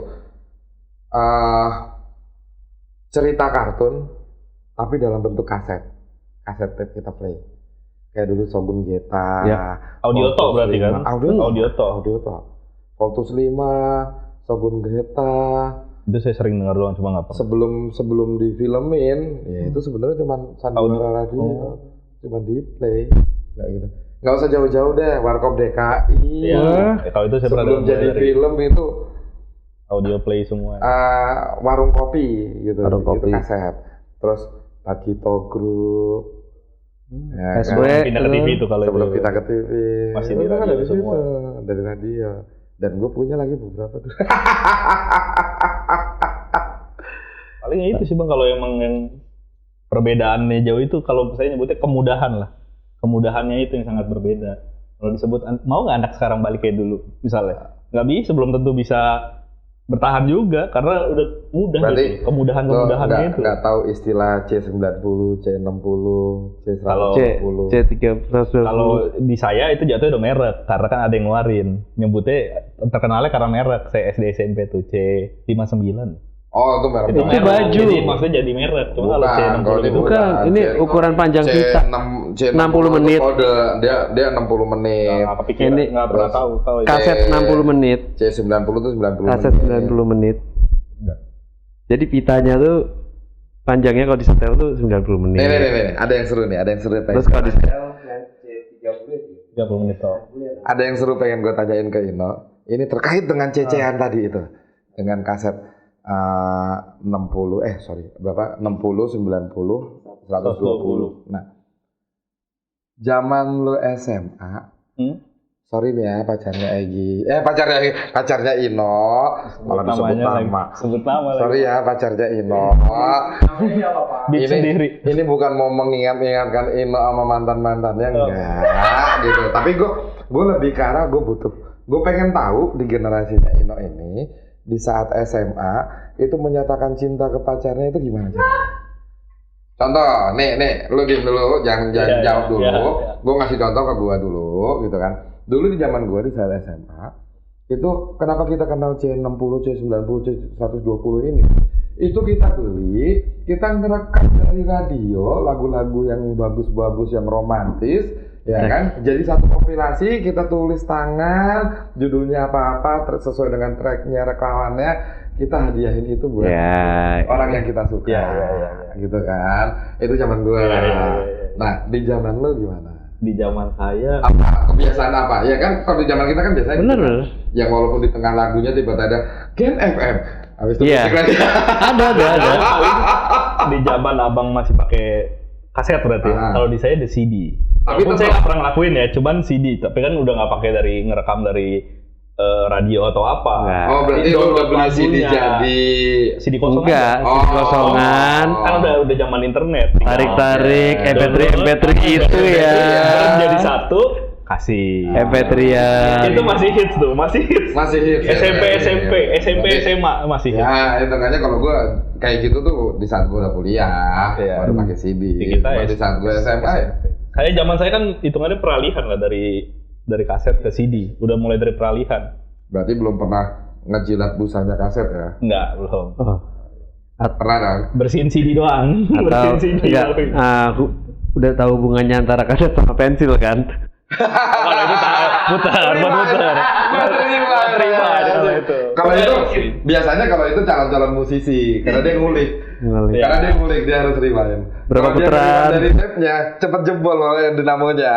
cerita kartun, tapi dalam bentuk kaset tape kita play. Kayak dulu Shogun Geta, Ya. Audio talk berarti kan? Audio talk. Voltus 5, Shogun Geta. Itu saya sering dengar doang, cuma nggak pernah. Sebelum difilmin, ya itu sebenarnya cuma sandiwara radio, cuma di play, nggak gitu. Nggak usah jauh-jauh deh, Warkop DKI. Iya. Kalau itu saya pernah Sebelum dengar jadi dari film itu audio play semua. warung kopi gitu, Warung itu kopi. kaset. Terus Bagito Group, ya SW. kan? Pindah ke TV itu kalau Sebelum itu. kita ke TV, Masih itu di kan radio dari semua. situ, dari radio. Dan gue punya lagi beberapa tuh. Paling itu sih Bang, kalau emang yang perbedaannya jauh itu kalau saya nyebutnya kemudahan lah. Kemudahannya itu yang sangat berbeda. Kalau disebut mau nggak anak sekarang balik kayak dulu misalnya, nggak bisa, belum tentu bisa bertahan juga karena udah mudah. Berarti gitu. Kemudahan-kemudahannya itu. Nggak tahu istilah C90, C60, Kalau C120. C3 Kalau di saya itu jatuhnya udah merek karena kan ada yang ngeluarin. Nyebutnya terkenalnya karena merek. Saya SD SMP tuh C59. Oh, itu merek. Itu merek. baju. Jadi maksudnya jadi merek. Cuma kalau Bukan, C60 kalau itu bukan, ini ukuran panjang kita. C60 60 menit. Kode, dia 60 menit. nggak kepikiran, Ini- nggak pernah tahu. Kaset 60 menit, C90 itu 90 kaset menit. 90 menit. Jadi pitanya tuh panjangnya kalau disetel tuh 90 menit. Nih, ada yang seru nih, Terus kalau disetel C30 30 menit toh. Ada yang seru pengen gue tanyain ke Ino. Ini terkait dengan cecehan tadi itu. Dengan kaset 60, berapa? 60, 90, 120. Nah, zaman lu SMA, sorry nih ya pacarnya Ino, malah disebut nama. Sebut nama lagi. Sorry ya pacarnya Ino. Bip sendiri. Ini bukan mau mengingatkan Ino sama mantan-mantannya enggak gitu. Tapi gue lebih ke arah gue pengen tahu di generasinya Ino ini di saat SMA itu menyatakan cinta ke pacarnya itu gimana caranya? Contoh, nih, lu diem dulu, jangan Iya, jawab dulu. iya. Gue ngasih contoh ke gua dulu, gitu kan. Dulu di zaman gua di saat SMA, itu kenapa kita kenal C60, C90, C120 ini? Itu kita beli, kita ngerekam dari radio, lagu-lagu yang bagus-bagus, yang romantis, ya kan? Jadi satu kompilasi, kita tulis tangan, judulnya apa-apa, sesuai dengan tracknya, rekamannya, kita hadiahin itu buat orang yang kita suka, gitu kan? Itu zaman gue. Nah, di zaman lo gimana? Di zaman saya Apa kebiasaan apa? Ya kan, kalau di zaman kita kan biasanya Bener, gitu. bener. Yang walaupun di tengah lagunya tiba-tiba ada Gen FM, habis itu Iya. musik lagi. ada. di zaman abang masih pakai Kaset berarti. Kalau di saya ada CD. Tapi Walaupun saya nggak pernah ngelakuin ya, cuman CD. Tapi kan udah nggak pakai dari ngerekam dari radio atau apa. Enggak. Oh, berarti lu udah beli CD lagunya. jadi CD kosong Enggak, aja. CD kosongan. Kan udah zaman internet. tinggal Tarik-tarik Iya. MP3 itu ya. jadi satu, kasih. MP3 ya. Itu masih hits tuh, masih hits. masih hits. SMP, Ya, SMP, ya, ya. SMP, Berarti- SMA masih hits. Ya, itu makanya kalau gue kayak gitu tuh di saat gue udah kuliah, Iya. baru pakai CD. Di kita Cuma di saat gue SMA ya. Saya zaman saya kan hitungannya peralihan lah dari kaset ke CD. Udah mulai dari peralihan. Berarti belum pernah ngejilat busanya kaset ya? Enggak, belum. Oh. Pernah kan? Bersihin CD doang. Atau Bersihin CD enggak, doang. aku udah tahu hubungannya antara kaset sama pensil kan? Kalau itu putar, buat putar. Terima kalau itu. Kalau itu biasanya kalau itu calon-calon musisi karena dia ngulik. Ngulik. Iya. Karena dia ngulik dia harus rewind. Berapa Kalau dia putaran? rewind dari tape-nya cepet jebol loh yang dinamonya.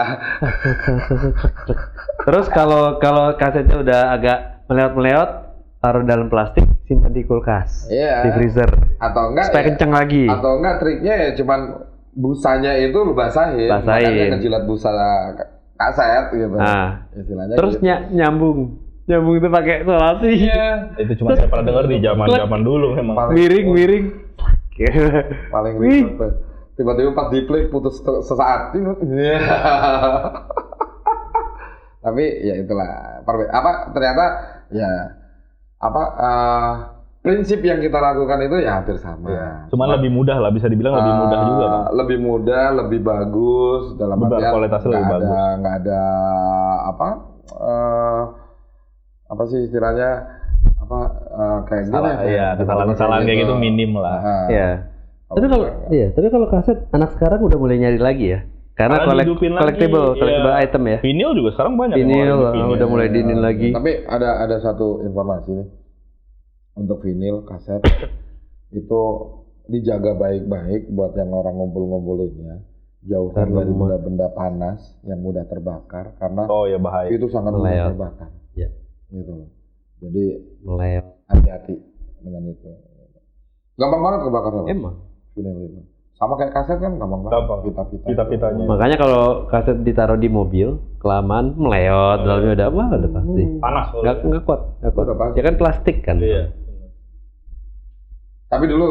Terus kalau kasetnya udah agak meleot-meleot, taruh dalam plastik, simpan di kulkas, Iya. di freezer, Atau enggak supaya ya, kencang lagi. atau enggak triknya ya cuman busanya itu lu basahin. Basahin. Makanya ngejilat busa kaset gitu. Nah, Istilahnya terus gitu. nyambung itu pakai solasi, Itu cuma saya pernah dengar di zaman dulu memang. miring. Paling Wih. ribet tuh. Tiba-tiba pas di play putus sesaat. Iya. Tapi ya itulah. Ternyata ya prinsip yang kita lakukan itu ya hampir sama. Iya. Cuman lebih mudah lah, bisa dibilang lebih mudah juga kan. Lebih mudah, lebih bagus dalam Lebih artian kualitasnya lebih bagus. nggak ada apa sih istilahnya kayak gini Salah, iya, kesalahan-kesalahan kayak gitu minim lah. Ya. Tapi kalau kaset anak sekarang udah mulai nyari lagi ya. Karena dihidupin lagi, collectible iya. item ya. Vinyl juga sekarang banyak. yang Vinyl ngeluarin vinyl. udah mulai diinin lagi. Tapi ada satu informasi nih untuk vinyl kaset itu dijaga baik-baik buat yang orang ngumpul-ngumpulinnya. Jauhkan Karena dari benda-benda panas yang mudah terbakar karena Oh ya bahaya. itu sangat mudah Meleot. terbakar. Ya. Gitu loh. Jadi Meleot. hati-hati dengan itu. Gampang banget kebakarnya. Mas. Emang. Vinyl itu. Sama kayak kaset kan gampang banget. Gampang. Pita-pitanya. Makanya kalau kaset ditaruh di mobil, kelamaan meleot, dalamnya udah pasti. Panas. Nggak kuat. Udah pasti. Ya kan plastik kan. Iya. Tapi dulu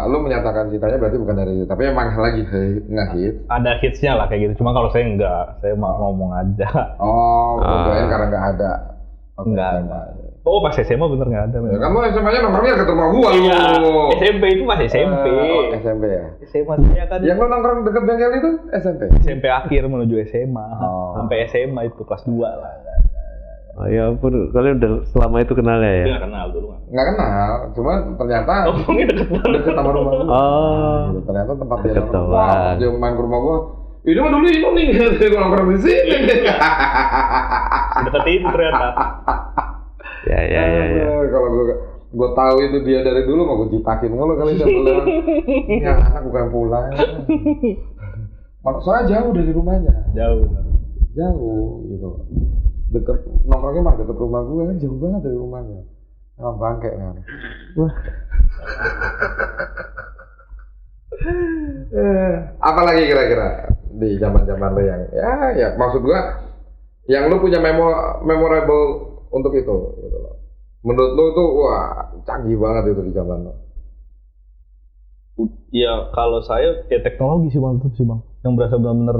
lu menyatakan cintanya berarti bukan dari itu, tapi emang lagi nge-hit. Ada hitsnya lah kayak gitu. Cuma kalau saya enggak, saya mau ngomong aja. Oh, kirain karena nggak ada. Oke, Enggak. SMA. Oh pas SMA bener nggak ada. Ya, memang. kamu SMA-nya nongkrongnya ke rumah gua lu. Iya. SMP itu masih SMP. SMP ya. SMA saya kan Yang lu nongkrong deket bengkel itu SMP. SMP akhir menuju SMA. Oh. Sampai SMA itu kelas 2 lah. Oh, ya ampun, kalian udah selama itu kenalnya ya? Nggak kenal dulu. Nggak kenal, cuma ternyata Ngomongnya deket banget. deket sama rumah gua. Oh. Gitu, ternyata tempat dia Deket nongkrong. doang. Wah, pas dia main ke rumah gua. Ini mah dulu ini nih, gua nongkrong di sini. Deketin ternyata. Ya. Aduh, kalau gua tahu itu dia dari dulu mau gua jitakin mulu kali dia pulang. Ini anak bukan pulang. Soalnya jauh dari rumahnya. Jauh. Jauh gitu loh. Deket nongkrongnya mah deket rumah gue kan jauh banget dari rumahnya. Emang bangke kan. Wah. Apalagi kira-kira di zaman-zaman lo yang ya maksud gue yang lo punya memorable untuk itu gitu loh. Menurut lo tuh wah canggih banget itu di zaman lo. Ya kalau saya ya teknologi sih bang, tetap sih bang. Yang berasa benar-benar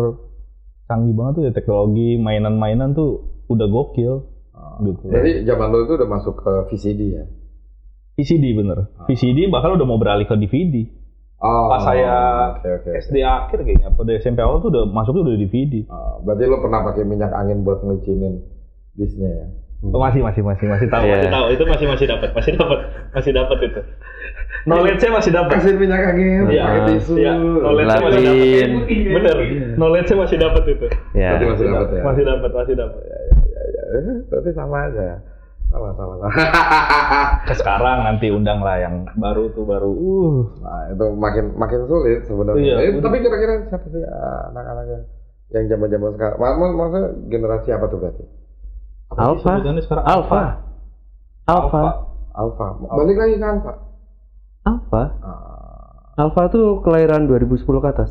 canggih banget tuh ya teknologi, mainan-mainan tuh udah gokil. Gitu. Jadi zaman lo itu udah masuk ke VCD ya? VCD bener. VCD bahkan udah mau beralih ke DVD. Oh, Pas saya oke. SD akhir kayaknya, pada SMP awal tuh udah masuknya udah DVD. Berarti lo pernah pakai minyak angin buat ngelicinin disknya ya? Oh, masih tahu, Iya. masih tahu. Itu masih dapat itu. Knowledge-nya masih dapat. Kasih minyak angin, Iya. pakai tisu. Iya, knowledge-nya masih dapat. Lapin. Bener, knowledge-nya masih dapat itu. Ya. Berarti masih dapat ya? Masih dapat. Berarti sama aja. Sama. Sekarang nanti undang lah yang baru. Nah, itu makin sulit sebenarnya. Iya, Tapi kira-kira siapa sih anak-anak yang zaman-zaman sekarang? Maksudnya generasi apa tuh berarti? Alpha. Sebutannya sekarang Alpha. Alpha. Balik lagi ke Alpha. Alpha. Alpha tuh kelahiran 2010 ke atas.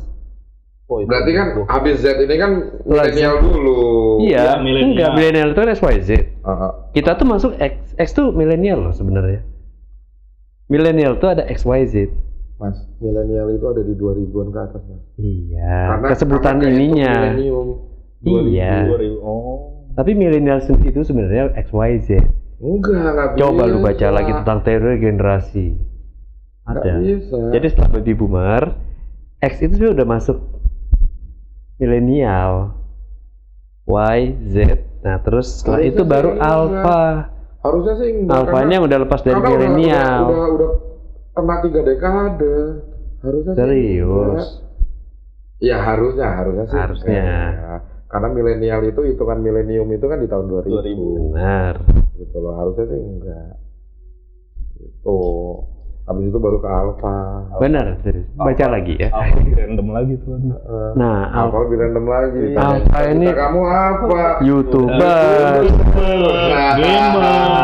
Oh, itu Berarti kan habis Z ini kan milenial dulu. Iya, Iya, milenial. enggak, milenial itu kan XYZ. Heeh. Kita tuh masuk X tuh milenial loh sebenarnya. Milenial tuh ada XYZ. Mas, milenial itu ada di 2000-an ke atas, Mas. Iya, kesebutan karena itu ininya. milenium. Iya. 2000. Oh. Tapi milenial itu sebenarnya XYZ. Enggak Coba lu bisa. baca lagi tentang teori generasi. Nggak Ada. bisa. Jadi setelah baby boomer, X itu sudah udah masuk milenial. Y, Z. Nah, terus setelah Harusnya itu sih baru enggak. alpha. Harusnya sih enggak. Alphanya udah lepas dari karena milenial. Udah kena 3 dekade. Harusnya sih Serius. enggak. Ya harusnya sih. Harusnya. enggak. Karena milenial itu hitungan milenium itu kan di tahun 2000. 2000. Benar. Gitu loh. Harusnya sih enggak. Gitu. Habis itu baru ke alpha. Benar, serius. Baca lagi ya. Apa random lagi tuh? Nah, Alpha lebih random lagi. ditanya, Alpha ini- "Cita kamu apa?" YouTuber,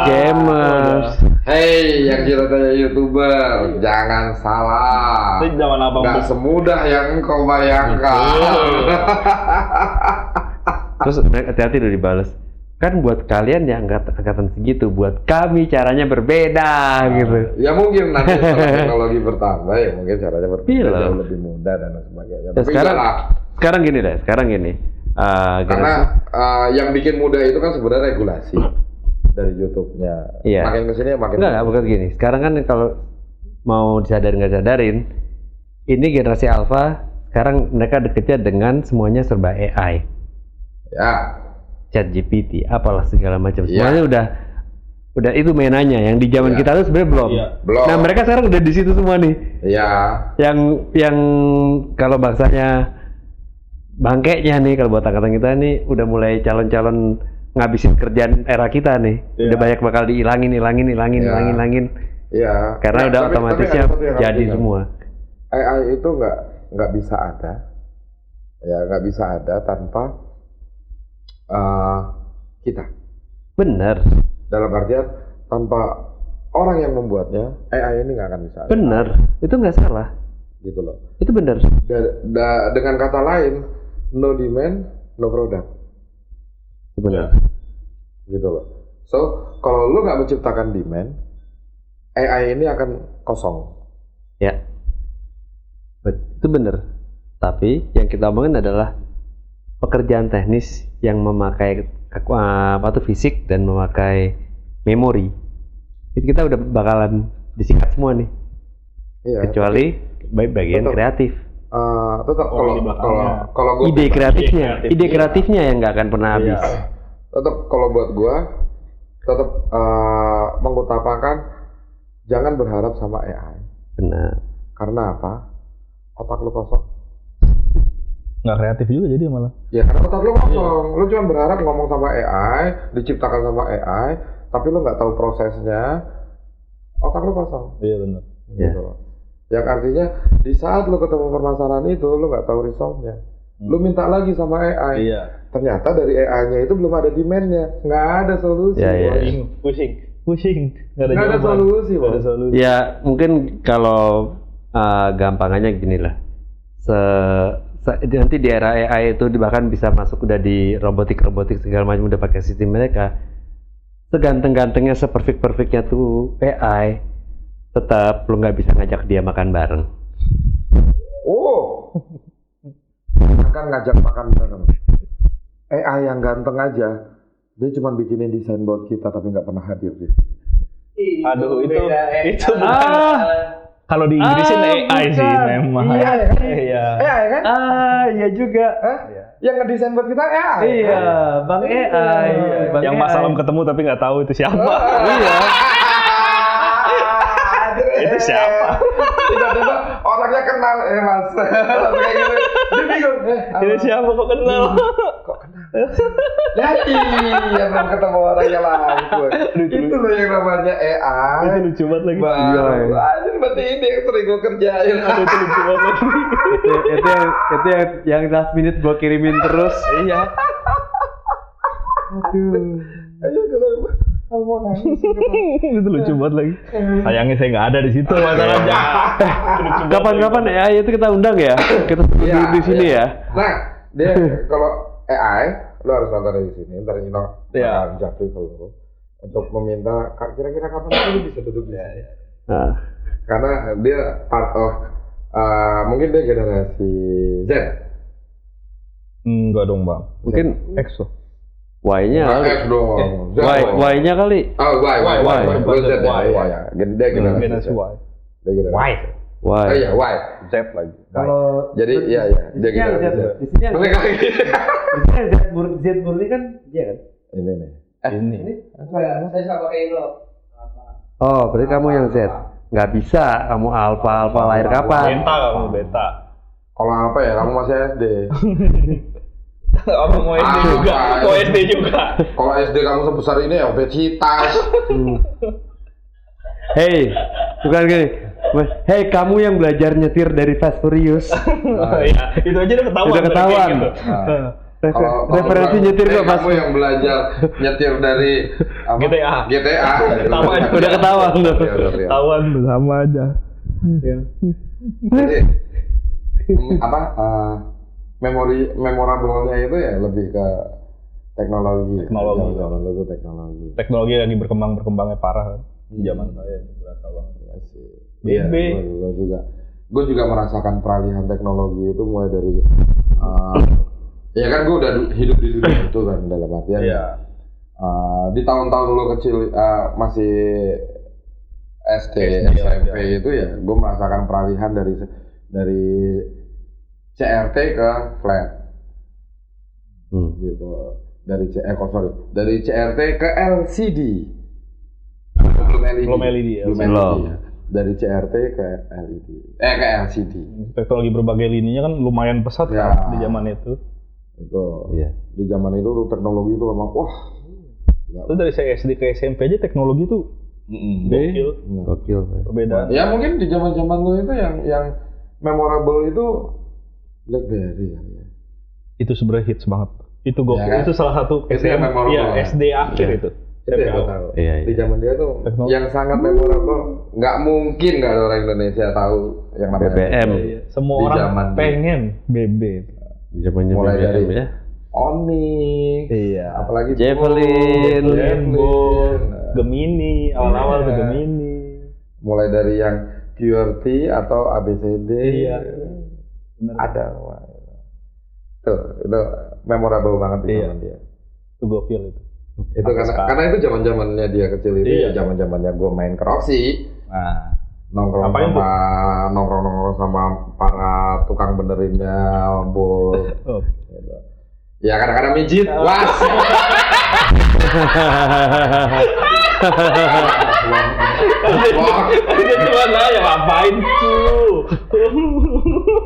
gamers. Hei, yang ceritanya YouTuber, jangan salah. Itu zaman apa? Nggak semudah yang engkau bayangkan. Terus hati-hati udah dibales. Kan buat kalian yang angkatan segitu, buat kami caranya berbeda gitu. Ya mungkin nanti setelah teknologi bertambah ya mungkin caranya berbeda, Iya. jauh lebih mudah dan sebagainya. Ya, Tapi sekarang iyalah, sekarang gini. karena yang bikin mudah itu kan sebenarnya regulasi dari YouTube-nya. Iya. Makin kesini makin enggak bukan gini. Sekarang kan kalau mau disadarin nggak sadarin, ini generasi alpha sekarang mereka deketnya dengan semuanya serba AI. Ya. ChatGPT, apalah segala macam. Iya. Semuanya udah itu mainannya. Yang di zaman Iya. kita tuh sebenarnya belum. Iya. Belum. Nah mereka sekarang udah di situ semua nih. Iya. Yang kalau bahasanya bangkeknya nih kalau buat angkatan kita nih udah mulai calon-calon ngabisin kerjaan era kita nih. Iya. Udah banyak bakal dihilangin. Iya. Iya. Karena Nah, udah tapi otomatisnya ada satu yang harus jadi diingat. semua. AI itu nggak bisa ada. Ya nggak bisa ada tanpa kita. Bener, Dalam artian tanpa orang yang membuatnya, AI ini nggak akan bisa ada. bener. Itu nggak salah. Gitu loh. Itu bener. Dengan kata lain, no demand, no product. Bener. Gitu loh. So, kalau lu nggak menciptakan demand, AI ini akan kosong. Ya. Itu bener. Tapi yang kita omongin adalah pekerjaan teknis yang memakai fisik dan memakai memori. Itu kita udah bakalan disikat semua nih. Iya. Kecuali bagian Betul. kreatif. Tetap Orang di belakangnya. kalau gua Ide kreatifnya, kreatif, ide iya. kreatifnya yang nggak akan pernah habis. tetap kalau buat gua tetap mengutamakan jangan berharap sama AI. Benar. Karena apa? Otak lu kosong. Nggak kreatif juga jadi malah. Ya karena otak lu kosong. Lu cuma berharap ngomong sama AI, diciptakan sama AI, tapi lu nggak tahu prosesnya. Otak lu kosong. Iya benar. Gitu loh. Yang artinya di saat lu ketemu permasalahan itu, lu nggak tahu resolve-nya. Lu minta lagi sama AI. Iya. Ternyata dari AI-nya itu belum ada demand-nya, nggak ada solusi. Ya, ya. Bos. Pusing. Nggak ada Nggak ada jawaban. solusi, Nggak ada Bos. solusi. Ya mungkin kalau gampangannya gini lah. Nanti di era AI itu bahkan bisa masuk udah di robotik segala macam udah pakai sistem mereka. Seganteng-gantengnya, seperfect-perfectnya tuh AI, tetap lu nggak bisa ngajak dia makan bareng. Oh, akan ngajak makan bareng. AI yang ganteng aja, dia cuma bikinin desain board kita tapi nggak pernah hadir di sini. Aduh itu beda bukan. Kalau di Inggrisin AI sih bukan. memang. Iya, ya kan? Iya. AI kan? Iya juga. Hah? Yang ngedesain buat kita AI. Iya, Bang AI. Bang Yang AI. Mas Salam ketemu tapi nggak tahu itu siapa. Iya. Itu siapa? Tiba-tiba orangnya kenal, Mas. Langsung kayak gitu. Dia bingung. Itu siapa kok kenal? Kok kenal? Ya iya, belum ketemu orangnya langsung. Itu loh yang namanya AI. Itu lucu banget lagi. Baru aja berarti ini yang sering gue kerjain. Aduh, itu lucu banget lagi. itu yang last minute gua kirimin terus. Iya. Ayo kenapa? Itu lucu banget lagi. Sayangnya saya nggak ada di situ masalahnya. Kapan-kapan AI itu kita undang ya? Kita di sini ya. Nah, dia kalau AI, lo harus nonton di sini. Ntar Ino akan japri ke lo untuk meminta kira-kira kapan lo bisa duduk di sini. Nah. Karena dia part of mungkin dia generasi Z. Enggak dong bang. Mungkin X loh. Y-nya kali. X dong. Z dong. Y-nya kali. Oh, Y. Lo Z ya. Y. Y ya. Dia generasi Generasi Z. Y. Dia generasi Y. Z. Y. Oh iya, Y. Z lagi. Kalau Jadi iya dia generasi Z. di sini yang Mereka lagi. Z murni kan dia kan? Ini nih. Ini. Saya sama kayak lo. Oh, berarti kamu yang Z. Nggak bisa, kamu alpha lahir kapan? Beta kamu beta. Kalau apa ya, kamu masih SD. Kamu mau SD juga. Mau SD juga. Kalau SD kamu sebesar ini ya obesitas. Hei, bukan gini. Hei, kamu yang belajar nyetir dari Fast Furious. Iya, itu aja udah ketahuan. Udah ketahuan. Gitu. Referensi nyetir kok Mas. Kamu yang belajar nyetir dari apa? GTA. Udah ketahuan tuh. Ketahuan sama aja. Jadi apa? Memorable-nya itu ya lebih ke teknologi. Teknologi. Zaman dulu tuh teknologi. Teknologi lagi berkembangnya parah di zaman saya, itu berasa banget. Ya sih. BB. Gue juga merasakan peralihan teknologi itu mulai dari ya kan gue udah hidup di dunia itu kan dalam artian di tahun-tahun dulu kecil masih SD, SMP itu ya gue merasakan peralihan dari CRT ke flat gitu dari CRT ke LCD belum LED ya. Dari CRT ke LED ke LCD. Teknologi berbagai lininya kan lumayan pesat kan di zaman itu. Itu di zaman itu teknologi itu memang wah. Itu dari saya SD ke SMP aja teknologi itu gokil. Perbedaan. Ya mungkin di zaman lo itu yang memorable itu BlackBerry ya. Itu sebenarnya hits banget. Itu gokil. Ya, kan? Itu salah satu Itu yang memorable. SD akhir itu. Itu yang gue tahu. Iya. Di zaman dia tuh yang sangat memorable. Nggak mungkin nggak ada orang Indonesia tahu yang namanya BBM. Semua Di orang zaman pengen BB. Zamannya mulai BBM dari ya. Onyx, apalagi Javelin, Gemini, awal-awal tuh Gemini. Mulai dari yang QWERTY atau ABCD. Iya. Ada. Wah. Tuh, itu memorable banget di zaman dia. Itu gokil itu. Itu karena itu zaman-zamannya dia kecil itu, zaman-zamannya gue main ke Roxy. Nah, nongkrong sama para tukang benerinnya, bos. Ya kadang-kadang mijit, was. Dia cuma nanya ngapain tuh?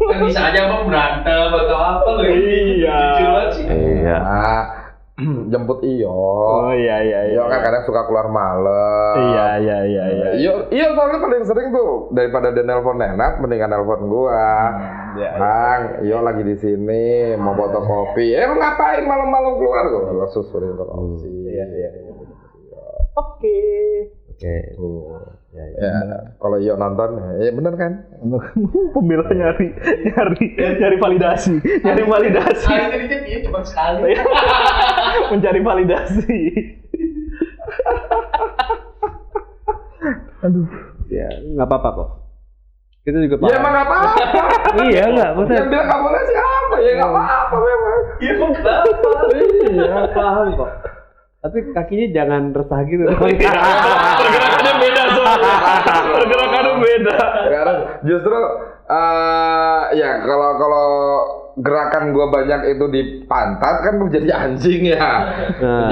Kan bisa aja bang berantem atau apa loh. Iya. Iya. Jemput Iyo. Oh iya. Iyo kan kadang suka keluar malam. Iya. Iyo soalnya paling sering tuh daripada dia nelpon Nenat, mendingan nelpon gua. Bang, Iyo lagi di sini mau fotokopi. Lu ngapain malam-malam keluar gua? Lo susurin terus. Iya. Oke. Ya, kalau Iyo nonton, ya bener kan? Pembela nyari validasi, Ini dia cuma sekali. mencari validasi. Aduh, ya nggak apa-apa kok. Kita juga paham. Ya emang nggak apa-apa. Iya nggak, maksudnya. Yang bilang nggak boleh siapa? Ya nggak apa-apa memang. Iya emang kenapa? Iya paham kok. Tapi kakinya jangan resah gitu. Pergerakannya beda soalnya. Pergerakannya beda. Karena justru ya kalau gerakan gua banyak itu di pantat kan gua jadi anjing ya.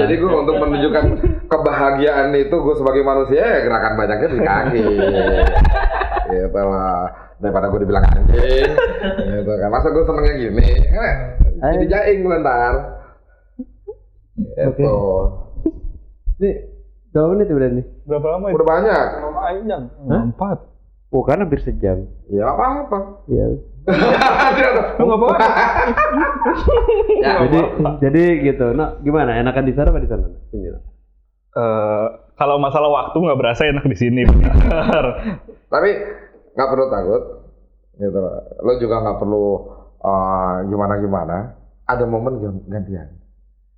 Jadi gua untuk menunjukkan kebahagiaan itu gua sebagai manusia ya gerakan banyaknya di kaki. Gitu lah. Daripada gua dibilang anjing. Gitu kan. Masa gua senengnya gini. Jadi jaing gua ntar. Itu. Ini berapa menit udah nih? Berapa lama itu? Udah banyak. Panjang. 4. Oh kan hampir sejam. Ya apa-apa. Ya. Enggak apa-apa. Ya, Jadi gitu. Nah, gimana? Enakan di sana apa di sana? Sini. Kalau masalah waktu nggak berasa enak di sini, benar. Tapi nggak perlu takut, gitu. Lo juga nggak perlu gimana-gimana. Ada momen gantian.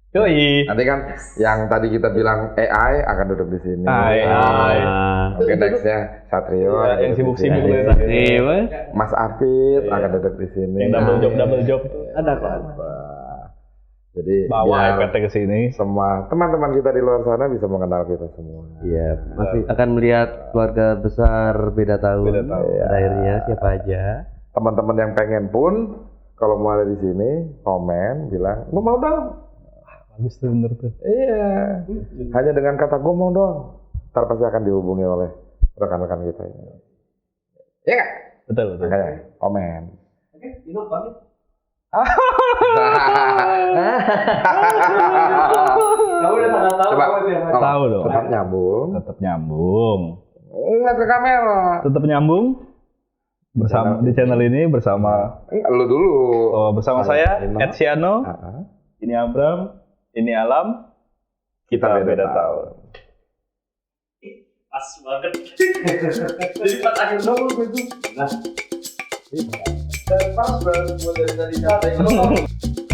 Yoi. Nanti kan yang tadi kita bilang AI akan duduk di sini. AI. Oke, nextnya Satrio. Ya, akan yang duduk di sibuk-sibuk sini. tuh tadi. Iya, Mas Afid akan duduk di sini. Yang double job. ada kok. Jadi Bawa biar iPad ke sini. semua teman-teman kita di luar sana bisa mengenal kita semua. Iya, masih akan melihat keluarga besar beda tahun. Beda tahun. Pada akhirnya siapa aja. Teman-teman yang pengen pun kalau mau ada di sini komen bilang, "Gua mau dong." Bagus tuh, bener tuh. Iya. Hanya dengan kata "gua mau dong." Ntar pasti akan dihubungi oleh rekan-rekan kita. Iya nggak? Betul. Makanya komen. Oke, itu pamit. Kamu udah sangat tahu Coba. kamu tiap hari. Tahu dong. Tetap nyambung. Tetap nyambung. Ingat ke kamera. Tetap nyambung bersama di channel ini bersama Lu dulu. bersama saya Ino. Ed Siano, Ah, ini Abram, ini Alam, kita beda tahun. Pas banget. Jadi pas akhir dong itu. Pas banget, mulai dari tadi sampai